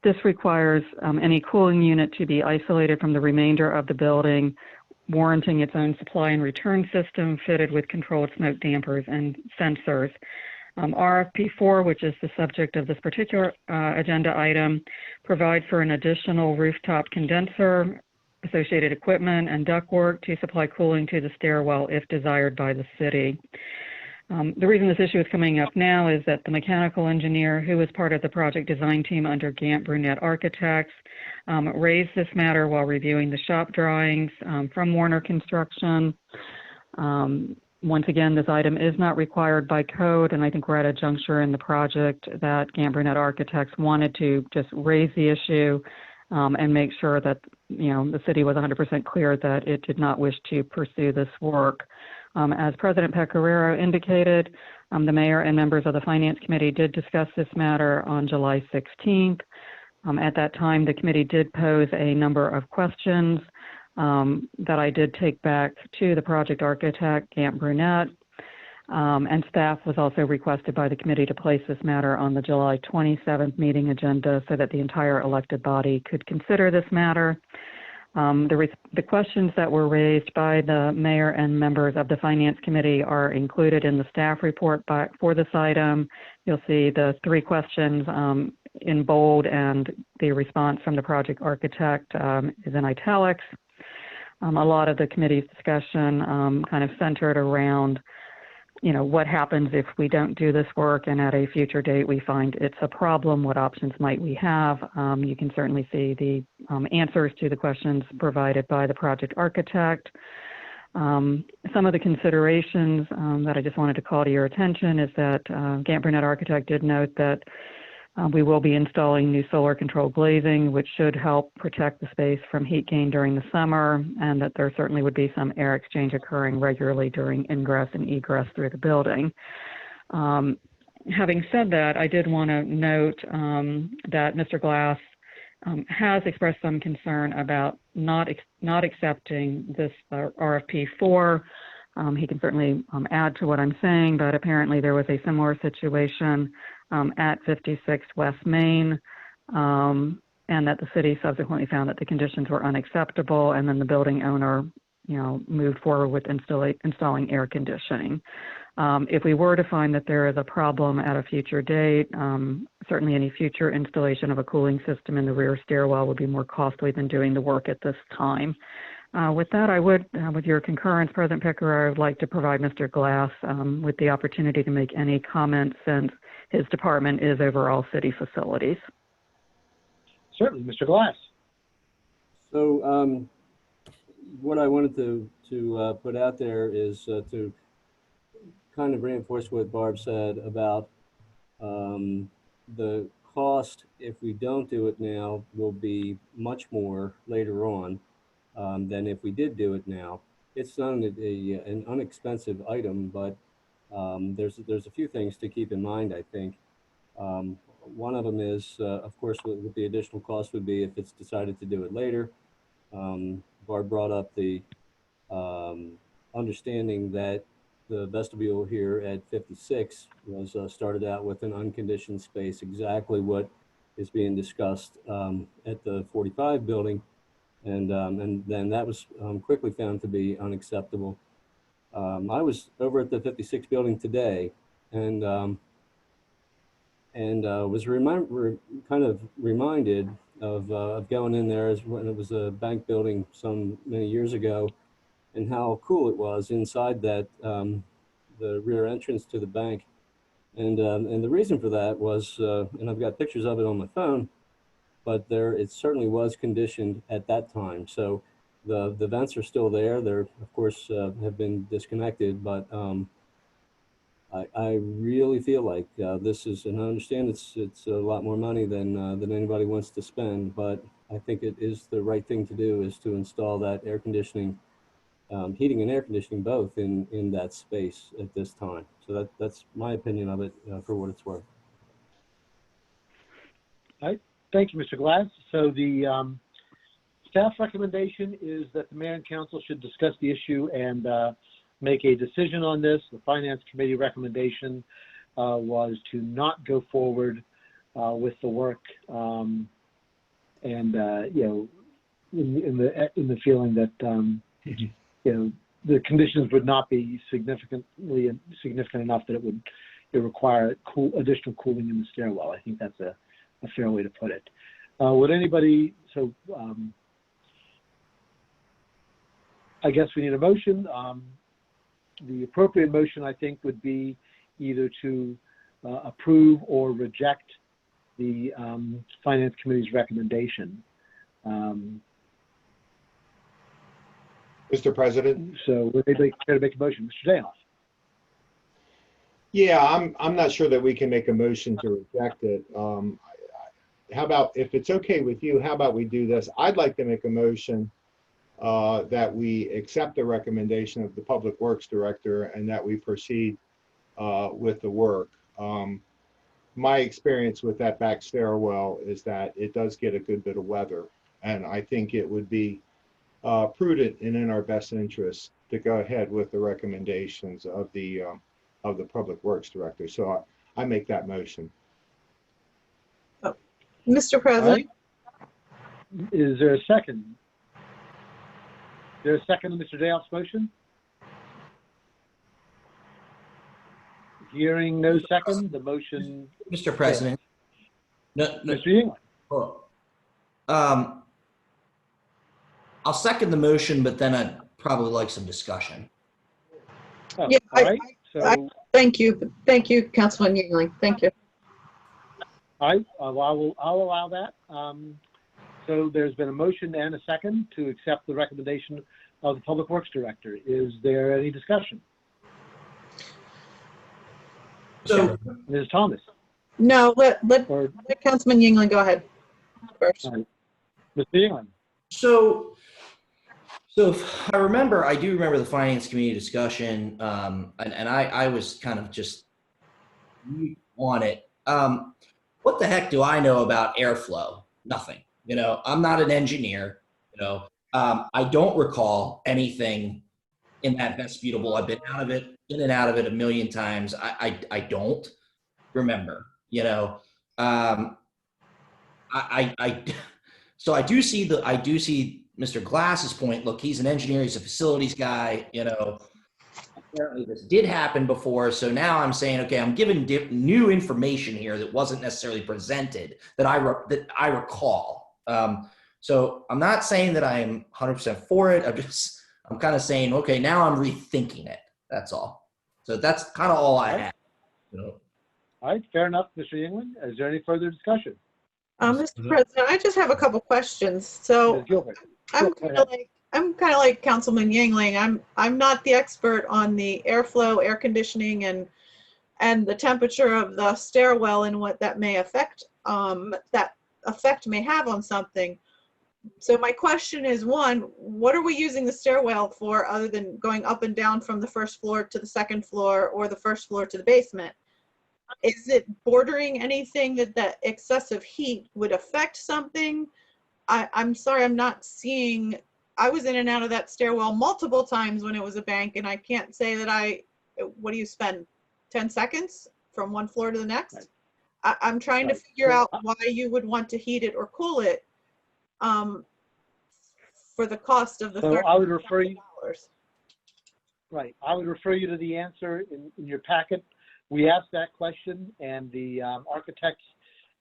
This requires any cooling unit to be isolated from the remainder of the building, warranting its own supply and return system fitted with controlled smoke dampers and sensors. RFP 4, which is the subject of this particular agenda item, provides for an additional rooftop condenser, associated equipment, and ductwork to supply cooling to the stairwell if desired by the city. The reason this issue is coming up now is that the mechanical engineer, who was part of the project design team under Gant Brunette Architects, raised this matter while reviewing the shop drawings from Warner Construction. Once again, this item is not required by code, and I think we're at a juncture in the project that Gant Brunette Architects wanted to just raise the issue and make sure that the city was 100% clear that it did not wish to pursue this work. As President Pecoraro indicated, the mayor and members of the Finance Committee did discuss this matter on July 16th. At that time, the committee did pose a number of questions that I did take back to the project architect, Gant Brunette, and staff was also requested by the committee to place this matter on the July 27th meeting agenda so that the entire elected body could consider this matter. The questions that were raised by the mayor and members of the Finance Committee are included in the staff report for this item. You'll see the 3 questions in bold, and the response from the project architect is in italics. A lot of the committee's discussion kind of centered around, what happens if we don't do this work and at a future date we find it's a problem, what options might we have? You can certainly see the answers to the questions provided by the project architect. Some of the considerations that I just wanted to call to your attention is that Gant Brunette Architect did note that We will be installing new solar controlled glazing, which should help protect the space from heat gain during the summer, and that there certainly would be some air exchange occurring regularly during ingress and egress through the building. Having said that, I did want to note that Mr. Glass has expressed some concern about not accepting this RFP 4. He can certainly add to what I'm saying, but apparently there was a similar situation at 56 West Main, and that the city subsequently found that the conditions were unacceptable, and then the building owner, moved forward with installing air conditioning. If we were to find that there is a problem at a future date, certainly any future installation of a cooling system in the rear stairwell would be more costly than doing the work at this time. With that, I would, with your concurrence, President Picker, I would like to provide Mr. Glass with the opportunity to make any comments since his department is overall city facilities. Certainly, Mr. Glass. So what I wanted to put out there is to kind of reinforce what Barb said about the cost, if we don't do it now, will be much more later on than if we did do it now. It's not an inexpensive item, but there's a few things to keep in mind, I think. One of them is, of course, what the additional cost would be if it's decided to do it later. Barb brought up the understanding that the vestibule here at 56 was started out with an unconditioned space, exactly what is being discussed at the 45 building. And then that was quickly found to be unacceptable. I was over at the 56 building today and was kind of reminded of going in there as when it was a bank building many years ago, and how cool it was inside that the rear entrance to the bank. And the reason for that was, and I've got pictures of it on my phone, but it certainly was conditioned at that time. So the vents are still there. They're, of course, have been disconnected, but I really feel like this is, and I understand it's a lot more money than anybody wants to spend, but I think it is the right thing to do, is to install that air conditioning, heating and air conditioning both in that space at this time. So that's my opinion of it for what it's worth. All right. Thank you, Mr. Glass. So the staff recommendation is that the mayor and council should discuss the issue and make a decision on this. The finance committee recommendation was to not go forward with the work, and in the feeling that the conditions would not be significant enough that it would require additional cooling in the stairwell. I think that's a fair way to put it. Would anybody, I guess we need a motion. The appropriate motion, I think, would be either to approve or reject the Finance Committee's recommendation. Mr. President? So would anybody care to make a motion? Mr. Dayoff? Yeah, I'm not sure that we can make a motion to reject it. How about, if it's okay with you, how about we do this? I'd like to make a motion that we accept the recommendation of the Public Works Director and that we proceed with the work. My experience with that back stairwell is that it does get a good bit of weather, and I think it would be prudent and in our best interest to go ahead with the recommendations of the Public Works Director. So I make that motion. Mr. President. Right. Is there a second? Is there a second to Mr. Dayoff's motion? Hearing no second, the motion. Mr. President. No, Mr. England. I'll second the motion, but then I'd probably like some discussion. Oh, Yeah, all right. So, thank you. Thank you, Councilman Yingling. Thank you. all right. I'll allow that. So there's been a motion and a second to accept the recommendation of the Public Works Director. Is there any discussion? So, Ms. Thomas. No, let Or, Councilman Yingling go ahead first. Mr. England? So if I remember, I do remember the finance committee discussion, and I was kind of just on it. What the heck do I know about airflow? Nothing. I'm not an engineer. I don't recall anything in that vestibule. I've been out of it, in and out of it a million times. I don't remember. So I do see Mr. Glass's point. Look, he's an engineer. He's a facilities guy. Apparently this did happen before. So now I'm saying, okay, I'm given new information here that wasn't necessarily presented that I recall. So I'm not saying that I am 100% for it. I'm kind of saying, okay, now I'm rethinking it. That's all. So that's kind of all I have. All right, fair enough, Mr. England. Is there any further discussion? Mr. President, I just have a couple questions. Ms. So Gilbert? I'm Go kind ahead. of like Councilman Yingling. I'm not the expert on the airflow, air conditioning, and the temperature of the stairwell and what that may affect, that effect may have on something. So my question is, one, what are we using the stairwell for other than going up and down from the first floor to the second floor or the first floor to the basement? Is it bordering anything that excessive heat would affect something? I'm sorry, I'm not seeing. I was in and out of that stairwell multiple times when it was a bank, and I can't say that what do you spend, 10 seconds from one floor to the next? I'm trying to figure out why you would want to heat it or cool it for the cost of the So I would refer you, $30. right, I would refer you to the answer in your packet. We asked that question, and the architect's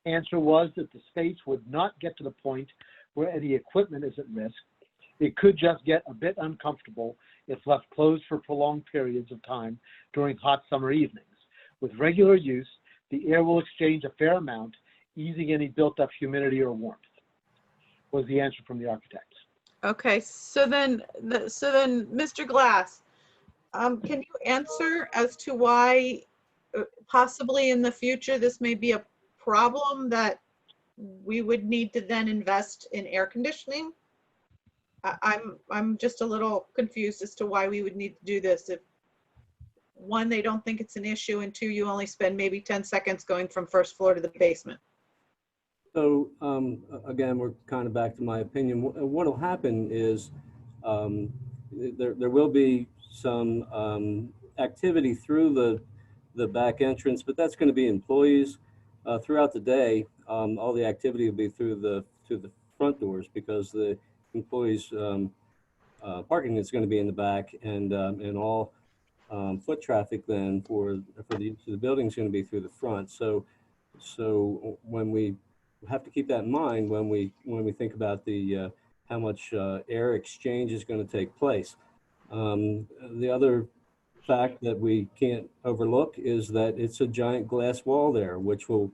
answer was that the space would not get to the point where any equipment is at risk. It could just get a bit uncomfortable if left closed for prolonged periods of time during hot summer evenings. With regular use, the air will exchange a fair amount, easing any built-up humidity or warmth, was the answer from the architects. Okay, so then Mr. Glass, can you answer as to why possibly in the future this may be a problem that we would need to then invest in air conditioning? I'm just a little confused as to why we would need to do this if, one, they don't think it's an issue, and two, you only spend maybe 10 seconds going from first floor to the basement. So again, we're kind of back to my opinion. What will happen is there will be some activity through the back entrance, but that's going to be employees throughout the day. All the activity will be through the front doors because the employees parking is going to be in the back, and all foot traffic then for the building is going to be through the front. So when we have to keep that in mind when we think about the how much air exchange is going to take place. The other fact that we can't overlook is that it's a giant glass wall there, which will,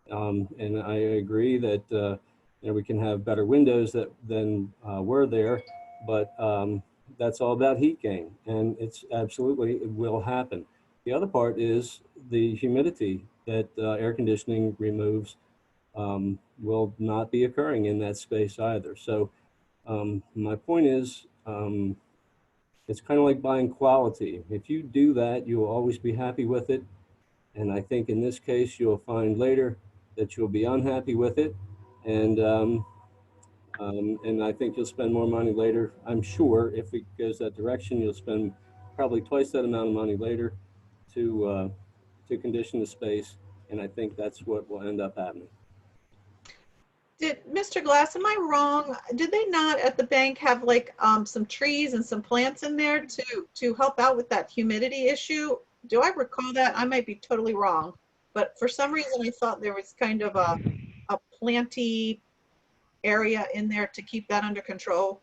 and I agree that we can have better windows than were there, but that's all about heat gain, and it will happen. The other part is the humidity that air conditioning removes will not be occurring in that space either. So my point is, it's kind of like buying quality. If you do that, you will always be happy with it. And I think in this case, you'll find later that you'll be unhappy with it. And I think you'll spend more money later. I'm sure if it goes that direction, you'll spend probably twice that amount of money later to condition the space. And I think that's what will end up happening. Did Mr. Glass, am I wrong? Did they not at the bank have like some trees and some plants in there to help out with that humidity issue? Do I recall that? I might be totally wrong, but for some reason I thought there was kind of a planty area in there to keep that under control.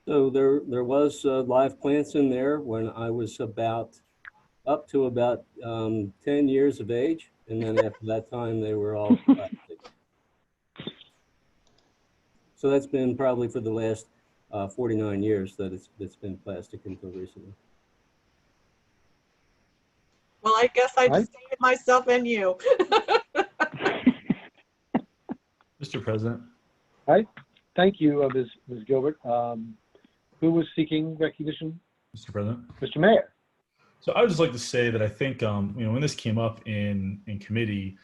So there was live plants in there when I was up to about 10 years of age, and then after that time they were all plastic. So that's been probably for the last 49 years that it's been plastic until recently. Well, I guess I just dated myself and you. Mr. President. All right. Thank you, Ms. Gilbert. Who was seeking recognition? Mr. President. Mr. Mayor. So I would just like to say that I think, when this came up in committee,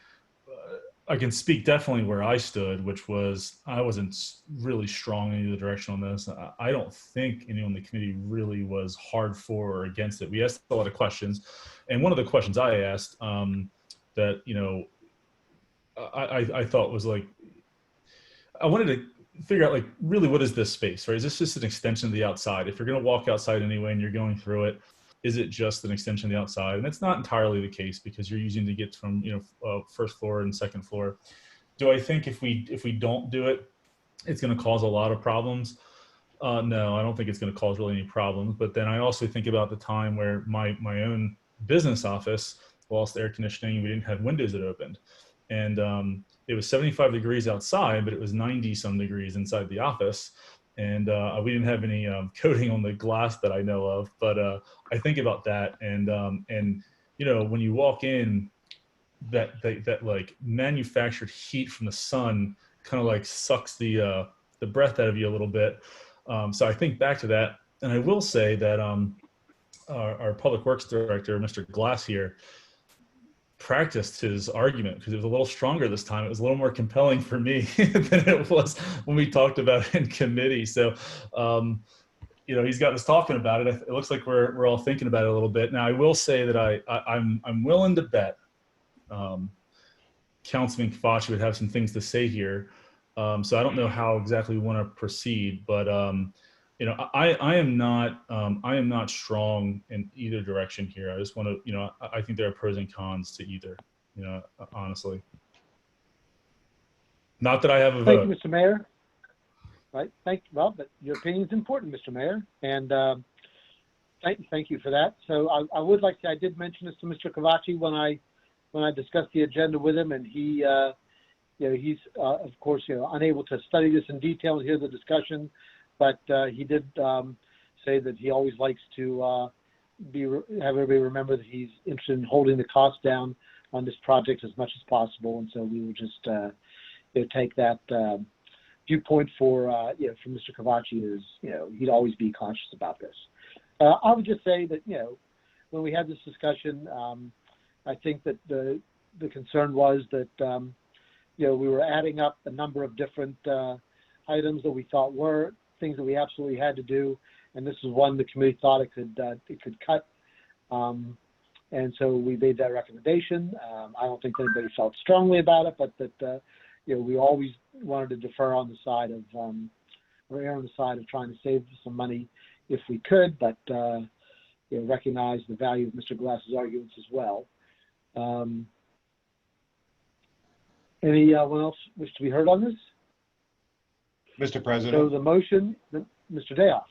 I can speak definitely where I stood, which was I wasn't really strong in either direction on this. I don't think anyone in the committee really was hard for or against it. We asked a lot of questions, and one of the questions I asked that I thought was like, I wanted to figure out like really what is this space, right? Is this just an extension of the outside? If you're going to walk outside anyway and you're going through it, is it just an extension of the outside? And it's not entirely the case because you're using to get from first floor and second floor. Do I think if we don't do it, it's going to cause a lot of problems? No, I don't think it's going to cause really any problems. But then I also think about the time where my own business office lost air conditioning. We didn't have windows that opened, and it was 75 degrees outside, but it was 90 some degrees inside the office. And we didn't have any coating on the glass that I know of, but I think about that, and when you walk in, that like manufactured heat from the sun kind of like sucks the breath out of you a little bit. So I think back to that, and I will say that our public works director, Mr. Glass here, practiced his argument because it was a little stronger this time. It was a little more compelling for me than it was when we talked about it in committee. So, he's got us talking about it. It looks like we're all thinking about it a little bit. Now, I will say that I'm willing to bet Councilman Kavachi would have some things to say here. So I don't know how exactly we want to proceed, but I am not strong in either direction here. I just want to, I think there are pros and cons to either, honestly. Not that I have a vote. Thank you, Mr. Mayor. Right. Well, but your opinion is important, Mr. Mayor, and thank you for that. So I would like to. I did mention this to Mr. Kavachi when I discussed the agenda with him, and he, he's of course unable to study this in detail and hear the discussion. But he did say that he always likes to have everybody remember that he's interested in holding the cost down on this project as much as possible. And so we will just take that viewpoint for Mr. Kavachi is, he'd always be conscious about this. I would just say that, when we had this discussion, I think that the concern was that, we were adding up a number of different items that we thought were things that we absolutely had to do, and this is one the committee thought it could cut, and so we made that recommendation. I don't think anybody felt strongly about it, but that we always wanted to defer on the side of or err on the side of trying to save some money if we could, but recognize the value of Mr. Glass's arguments as well. Anyone else wish to be heard on this? Mr. President. So the motion, Mr. Dayoff.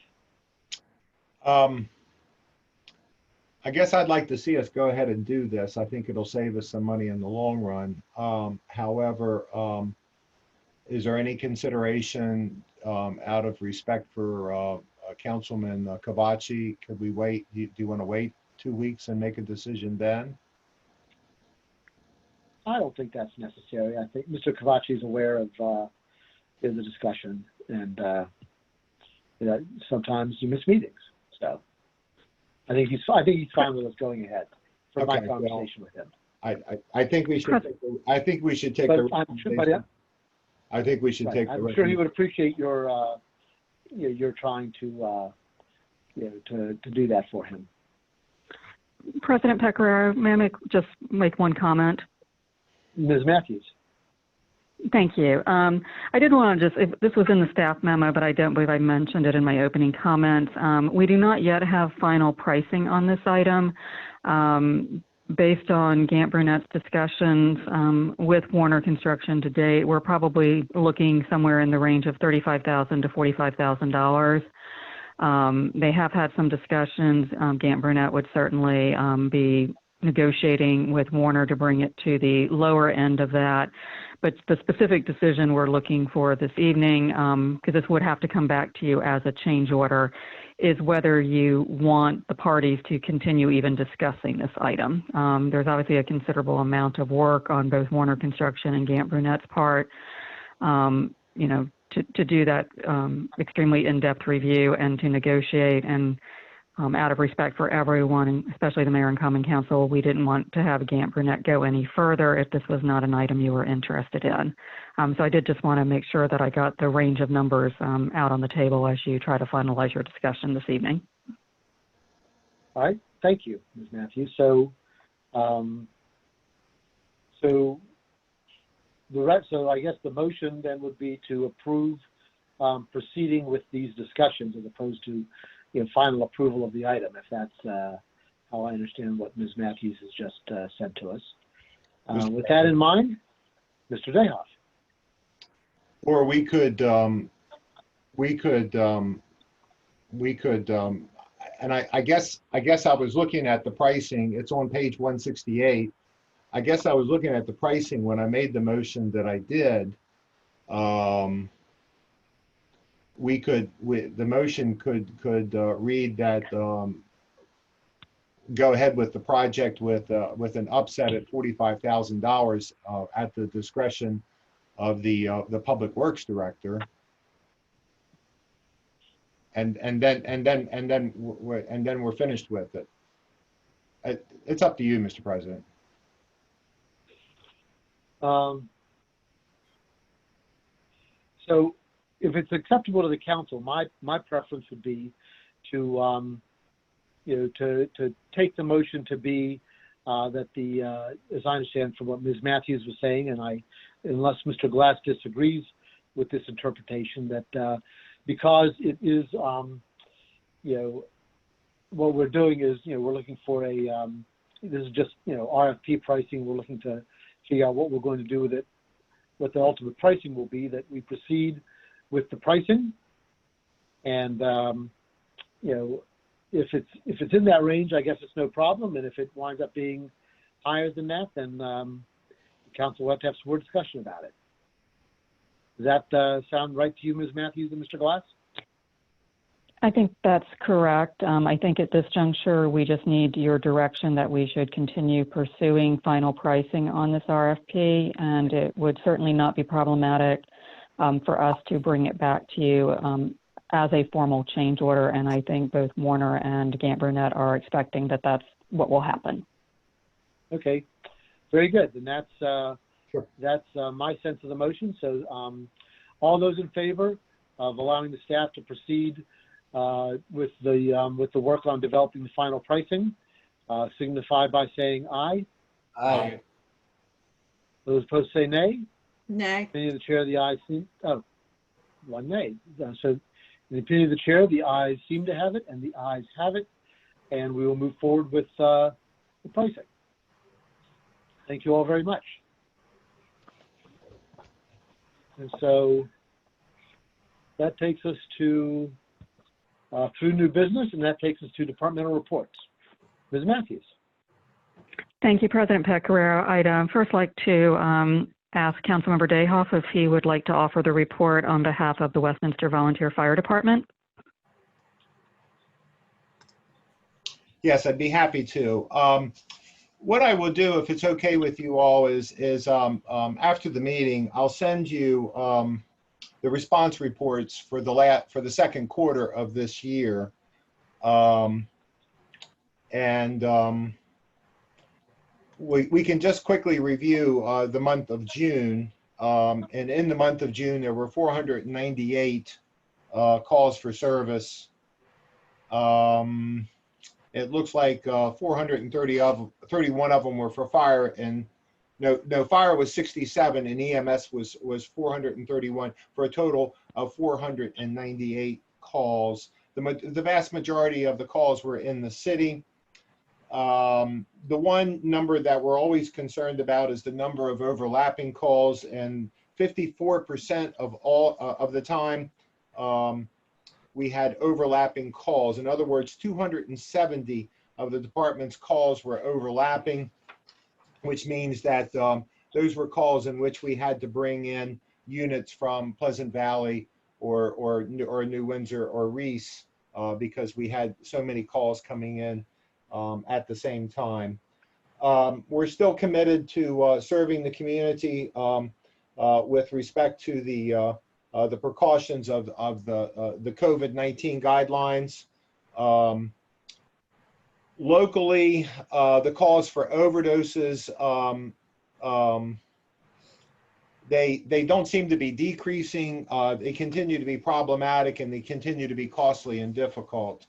I guess I'd like to see us go ahead and do this. I think it'll save us some money in the long run. However, is there any consideration out of respect for Councilman Kavachi? Could we wait? Do you want to wait 2 weeks and make a decision then? I don't think that's necessary. I think Mr. Kavachi is aware of the discussion, and sometimes you miss meetings. So I think he's fine with us going ahead from my conversation with him. I think we should. I think we should take the. I think we should take the. I'm sure he would appreciate your trying to do that for him. President Pecoraro, may I just make one comment? Ms. Matthews. Thank you. I did want to this was in the staff memo, but I don't believe I mentioned it in my opening comments. We do not yet have final pricing on this item. Based on Gant Brunett's discussions with Warner Construction to date, we're probably looking somewhere in the range of $35,000 to $45,000. They have had some discussions. Gant Brunett would certainly be negotiating with Warner to bring it to the lower end of that. But the specific decision we're looking for this evening, because this would have to come back to you as a change order, is whether you want the parties to continue even discussing this item. There's obviously a considerable amount of work on both Warner Construction and Gant Brunett's part. to do that extremely in-depth review and to negotiate. And out of respect for everyone, especially the mayor and common council, we didn't want to have Gant Brunette go any further if this was not an item you were interested in. So I did just want to make sure that I got the range of numbers out on the table as you try to finalize your discussion this evening. All right, thank you, Ms. Matthews. So I guess the motion then would be to approve proceeding with these discussions as opposed to final approval of the item, if that's how I understand what Ms. Matthews has just said to us. With that in mind, Mr. Dayhoff. Or we could, and I guess I was looking at the pricing. It's on page 168. I guess I was looking at the pricing when I made the motion that I did. The motion could read that go ahead with the project with an upset at $45,000 at the discretion of the Public Works Director, and then we're finished with it. It's up to you, Mr. President. So if it's acceptable to the council, my preference would be to to take the motion to be that as I understand from what Ms. Matthews was saying, and unless Mr. Glass disagrees with this interpretation, that because it is what we're doing is we're looking for this is just RFP pricing. We're looking to figure out what we're going to do with it, what the ultimate pricing will be, that we proceed with the pricing, and if it's in that range, I guess it's no problem, and if it winds up being higher than that, then the council will have to have some more discussion about it. Does that sound right to you, Ms. Matthews and Mr. Glass? I think that's correct. I think at this juncture, we just need your direction that we should continue pursuing final pricing on this RFP, and it would certainly not be problematic for us to bring it back to you as a formal change order. And I think both Warner and Gant Brunette are expecting that that's what will happen. Okay, very good. And that's Sure. That's my sense of the motion. So all those in favor of allowing the staff to proceed with the work on developing the final pricing, signify by saying aye. Aye. Those opposed say nay. Nay. In the opinion of the chair, the ayes seem, one nay. So in the opinion of the chair, the ayes seem to have it, and the ayes have it, and we will move forward with the pricing. Thank you all very much. And so that takes us to through new business, and that takes us to departmental reports. Ms. Matthews. Thank you, President Pecoraro. I'd first like to ask Councilmember Dayhoff if he would like to offer the report on behalf of the Westminster Volunteer Fire Department. Yes, I'd be happy to. What I will do, if it's okay with you all, is after the meeting, I'll send you the response reports for the second quarter of this year, we can just quickly review the month of June. And in the month of June, there were 498 calls for service. It looks like 431 of them were for fire, and no, fire was 67, and EMS was 431, for a total of 498 calls. The vast majority of the calls were in the city. The one number that we're always concerned about is the number of overlapping calls, and 54% of all of the time we had overlapping calls. In other words, 270 of the department's calls were overlapping, which means that those were calls in which we had to bring in units from Pleasant Valley or New Windsor or Reese because we had so many calls coming in at the same time. We're still committed to serving the community. with respect to the precautions of the COVID-19 guidelines. Locally, the calls for overdoses, they don't seem to be decreasing. They continue to be problematic, and they continue to be costly and difficult.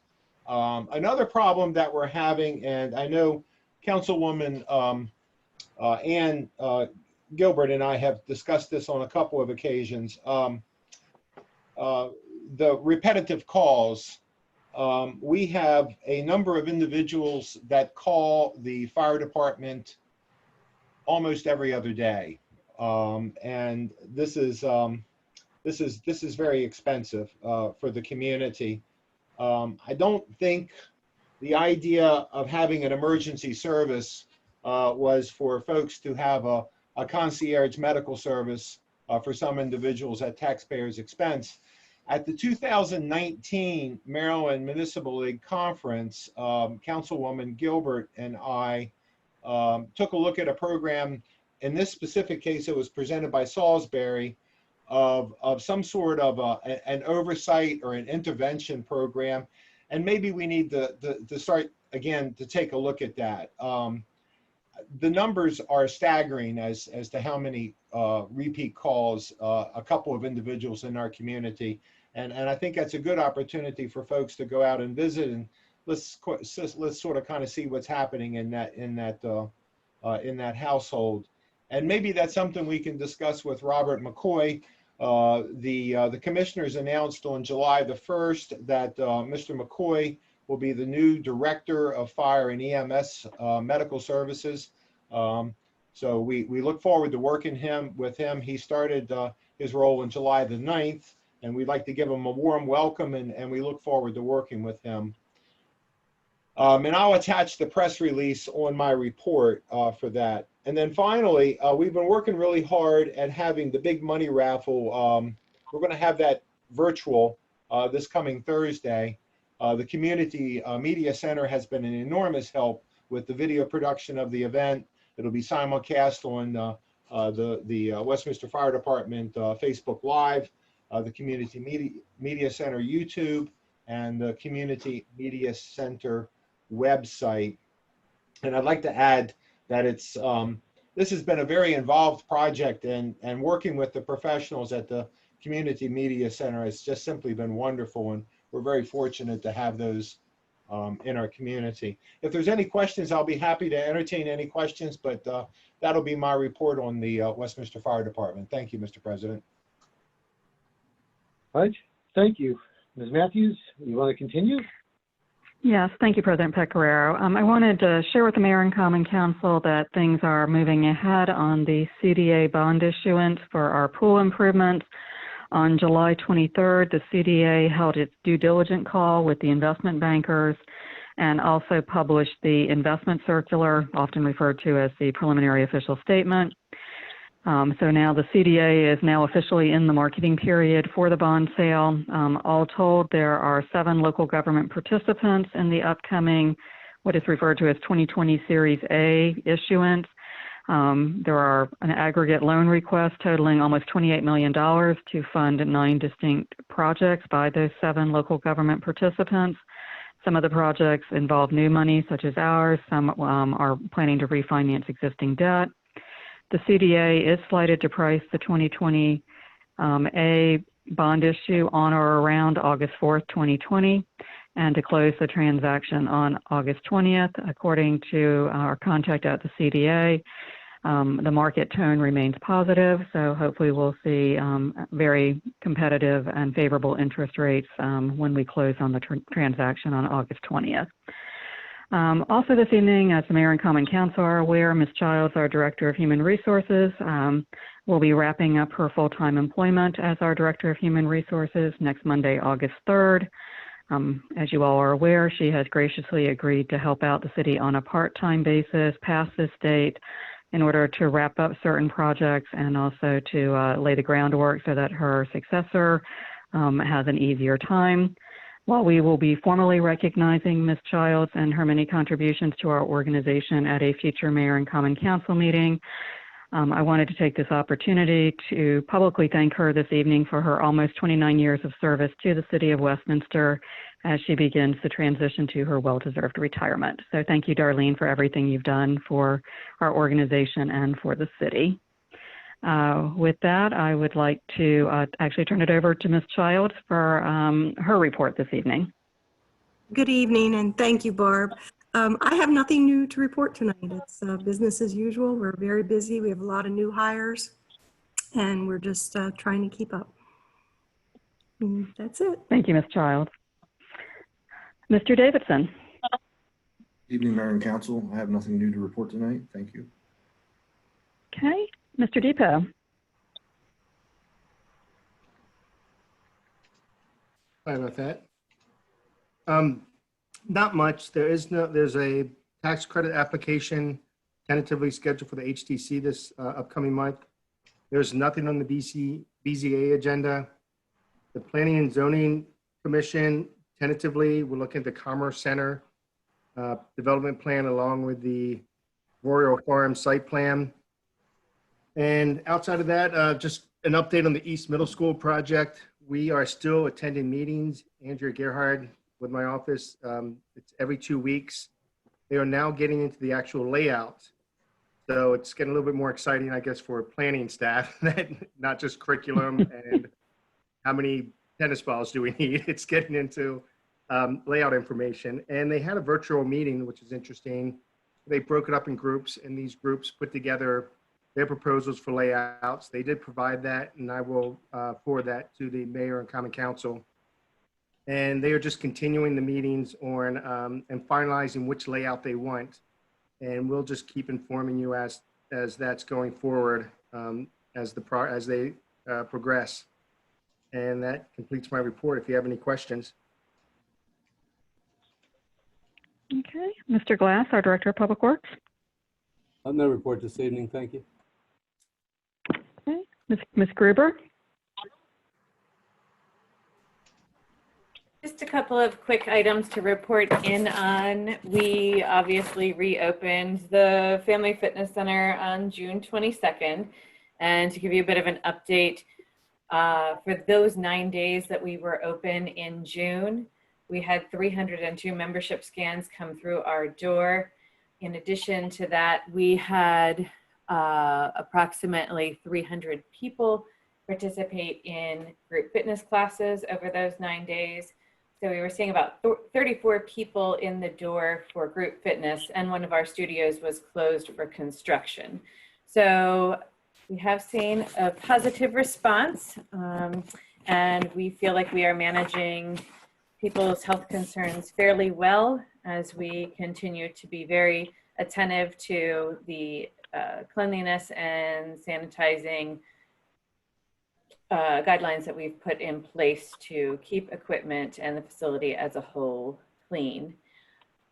Another problem that we're having, and I know Councilwoman Ann Gilbert and I have discussed this on a couple of occasions, the repetitive calls. We have a number of individuals that call the fire department almost every other day, and this is very expensive for the community. I don't think the idea of having an emergency service was for folks to have a concierge medical service for some individuals at taxpayers' expense. At the 2019 Maryland Municipal League Conference, Councilwoman Gilbert and I took a look at a program. In this specific case, it was presented by Salisbury, of some sort of an oversight or an intervention program. And maybe we need to start again to take a look at that. The numbers are staggering as to how many repeat calls a couple of individuals in our community. And I think that's a good opportunity for folks to go out and visit, and let's sort of kind of see what's happening in that household. And maybe that's something we can discuss with Robert McCoy. The commissioners announced on July the 1st that Mr. McCoy will be the new Director of Fire and EMS Medical Services. So we look forward to working with him. He started his role on July the 9th, and we'd like to give him a warm welcome, and we look forward to working with him. And I'll attach the press release on my report for that. And then finally, we've been working really hard at having the big money raffle. We're going to have that virtual this coming Thursday. The Community Media Center has been an enormous help with the video production of the event. It'll be simulcast on the Westminster Fire Department Facebook Live, the Community Media Center YouTube, and the Community Media Center website. And I'd like to add that it's this has been a very involved project, and working with the professionals at the Community Media Center has just simply been wonderful, and we're very fortunate to have those in our community. If there's any questions, I'll be happy to entertain any questions, but that'll be my report on the Westminster Fire Department. Thank you, Mr. President. All right, thank you. Ms. Matthews, you want to continue? Yes, thank you, President Pecoraro. I wanted to share with the Mayor and Common Council that things are moving ahead on the CDA bond issuance for our pool improvements. On July 23rd, the CDA held its due diligence call with the investment bankers and also published the investment circular, often referred to as the preliminary official statement. So now the CDA is now officially in the marketing period for the bond sale. All told, there are 7 local government participants in the upcoming, what is referred to as 2020 Series A issuance. There are an aggregate loan request totaling almost $28 million to fund 9 distinct projects by those 7 local government participants. Some of the projects involve new money, such as ours. Some are planning to refinance existing debt. The CDA is slated to price the 2020 A bond issue on or around August 4th, 2020, and to close the transaction on August 20th. According to our contact at the CDA, the market tone remains positive, so hopefully we'll see very competitive and favorable interest rates when we close on the transaction on August 20th. Also this evening, as the Mayor and Common Council are aware, Ms. Childs, our Director of Human Resources, will be wrapping up her full-time employment as our Director of Human Resources next Monday, August 3rd. As you all are aware, she has graciously agreed to help out the city on a part-time basis past this date in order to wrap up certain projects and also to lay the groundwork so that her successor has an easier time. While we will be formally recognizing Ms. Childs and her many contributions to our organization at a future Mayor and Common Council meeting, I wanted to take this opportunity to publicly thank her this evening for her almost 29 years of service to the City of Westminster as she begins the transition to her well-deserved retirement. So thank you, Darlene, for everything you've done for our organization and for the city. With that, I would like to actually turn it over to Ms. Childs for her report this evening. Good evening, and thank you, Barb. I have nothing new to report tonight. It's business as usual. We're very busy. We have a lot of new hires, and we're just trying to keep up. And that's it. Thank you, Ms. Childs. Mr. Davidson. Evening, Mayor and Council. I have nothing new to report tonight. Thank you. Okay. Mr. Depot. Sorry about that. Not much. There's a tax credit application tentatively scheduled for the HTC this upcoming month. There's nothing on the BZA agenda. The Planning and Zoning Commission, tentatively, we're looking at the Commerce Center development plan along with the Royal Farm site plan. And outside of that, just an update on the East Middle School project. We are still attending meetings. Andrea Gerhard with my office, it's every 2 weeks. They are now getting into the actual layout. So it's getting a little bit more exciting, I guess, for planning staff, not just curriculum and how many tennis balls do we need. It's getting into layout information. And they had a virtual meeting, which is interesting. They broke it up in groups, and these groups put together their proposals for layouts. They did provide that, and I will forward that to the mayor and common council. And they are just continuing the meetings on and finalizing which layout they want. And we'll just keep informing you as that's going forward as they progress. And that completes my report. If you have any questions. Okay. Mr. Glass, our Director of Public Works. No report this evening. Thank you. Okay. Ms. Gruber. Just a couple of quick items to report in on. We obviously reopened the Family Fitness Center on June 22nd. And to give you a bit of an update, for those 9 days that we were open in June, we had 302 membership scans come through our door. In addition to that, we had approximately 300 people participate in group fitness classes over those 9 days. So we were seeing about 34 people in the door for group fitness, and one of our studios was closed for construction. So we have seen a positive response, and we feel like we are managing people's health concerns fairly well as we continue to be very attentive to the cleanliness and sanitizing guidelines that we've put in place to keep equipment and the facility as a whole clean.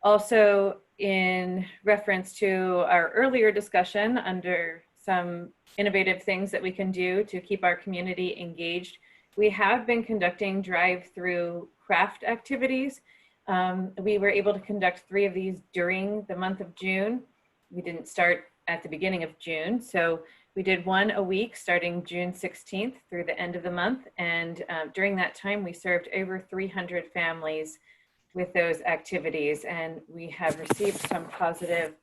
Also, in reference to our earlier discussion under some innovative things that we can do to keep our community engaged, we have been conducting drive-through craft activities. We were able to conduct 3 of these during the month of June. We didn't start at the beginning of June, so we did 1 a week starting June 16th through the end of the month. And during that time, we served over 300 families with those activities. And we have received some positive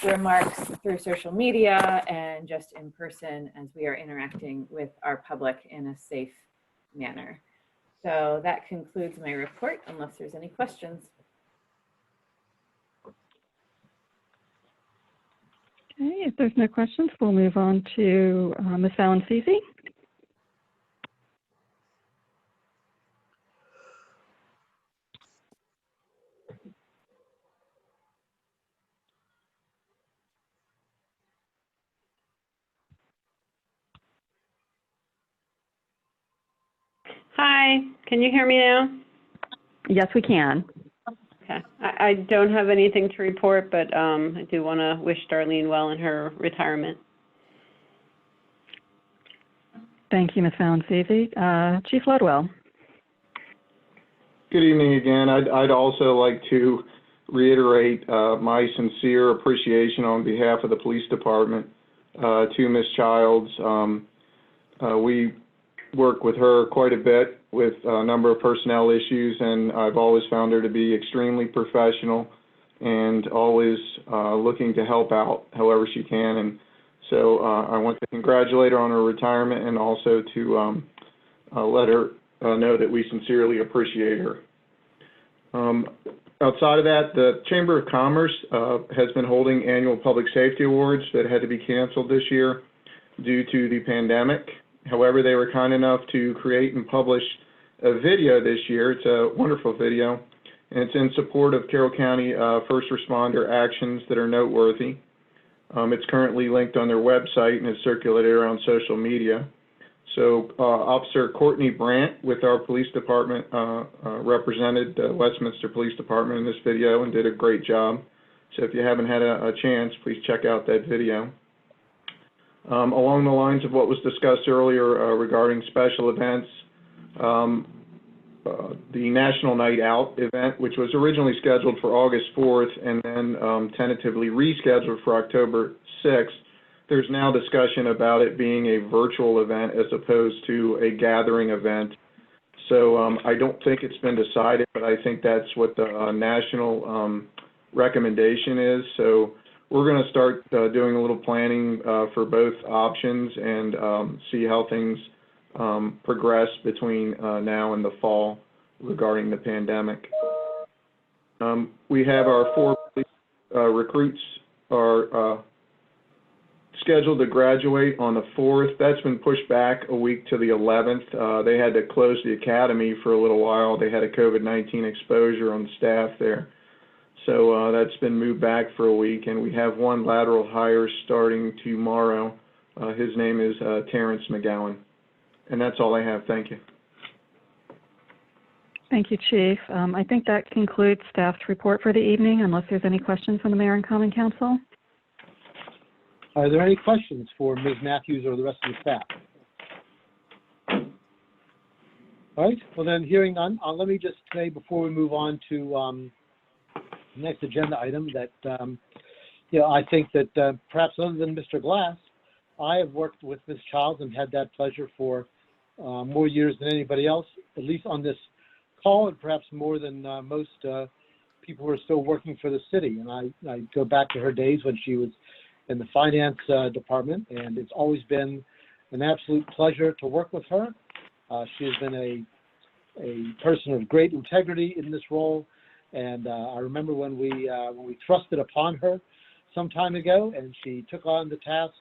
remarks through social media and just in person as we are interacting with our public in a safe manner. So that concludes my report, unless there's any questions. Okay, if there's no questions, we'll move on to Ms. Valancisi. Hi, can you hear me now? Yes, we can. Okay. I don't have anything to report, but I do want to wish Darlene well in her retirement. Thank you, Ms. Valancisi. Chief Ludwell. Good evening again. I'd also like to reiterate my sincere appreciation on behalf of the police department to Ms. Childs. We work with her quite a bit with a number of personnel issues, and I've always found her to be extremely professional and always looking to help out however she can. And so I want to congratulate her on her retirement and also to let her know that we sincerely appreciate her. Outside of that, the Chamber of Commerce has been holding annual public safety awards that had to be canceled this year due to the pandemic. However, they were kind enough to create and publish a video this year. It's a wonderful video, and it's in support of Carroll County first responder actions that are noteworthy. It's currently linked on their website and is circulated around social media. So Officer Courtney Brandt with our police department represented the Westminster Police Department in this video and did a great job. So if you haven't had a chance, please check out that video. Along the lines of what was discussed earlier regarding special events, the National Night Out event, which was originally scheduled for August 4th and then tentatively rescheduled for October 6th, there's now discussion about it being a virtual event as opposed to a gathering event. So I don't think it's been decided, but I think that's what the national recommendation is. So we're going to start doing a little planning for both options and see how things progress between now and the fall regarding the pandemic. We have our 4 police recruits are scheduled to graduate on the 4th. That's been pushed back a week to the 11th. They had to close the academy for a little while. They had a COVID-19 exposure on the staff there. So that's been moved back for a week, and we have 1 lateral hire starting tomorrow. His name is Terrence McGowan. And that's all I have. Thank you. Thank you, Chief. I think that concludes staff's report for the evening, unless there's any questions from the Mayor and Common Council. Are there any questions for Ms. Matthews or the rest of the staff? All right, well then, hearing none, let me just say before we move on to the next agenda item that, I think that perhaps other than Mr. Glass, I have worked with Ms. Childs and had that pleasure for more years than anybody else, at least on this call, and perhaps more than most people who are still working for the city. And I go back to her days when she was in the finance department, and it's always been an absolute pleasure to work with her. She has been a person of great integrity in this role, and I remember when we thrusted upon her some time ago, and she took on the task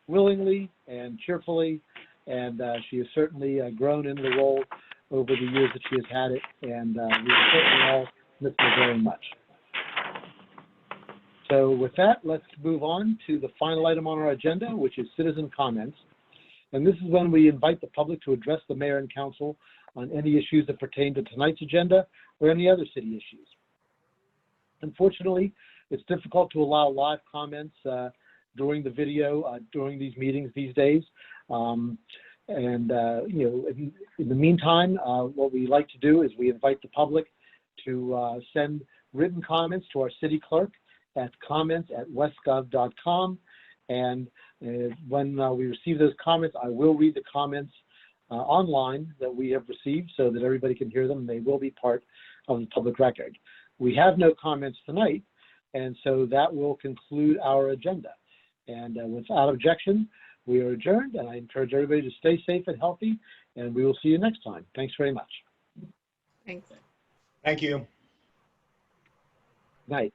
willingly and cheerfully, and she has certainly grown into the role over the years that she has had it, and we certainly all miss her very much. So with that, let's move on to the final item on our agenda, which is citizen comments. And this is when we invite the public to address the mayor and council on any issues that pertain to tonight's agenda or any other city issues. Unfortunately, it's difficult to allow live comments during the video, during these meetings these days. In the meantime, what we like to do is we invite the public to send written comments to our city clerk at comments@westgov.com. And when we receive those comments, I will read the comments online that we have received so that everybody can hear them, and they will be part of the public record. We have no comments tonight, and so that will conclude our agenda. And without objection, we are adjourned, and I encourage everybody to stay safe and healthy, and we will see you next time. Thanks very much. Thanks. Thank you. Night.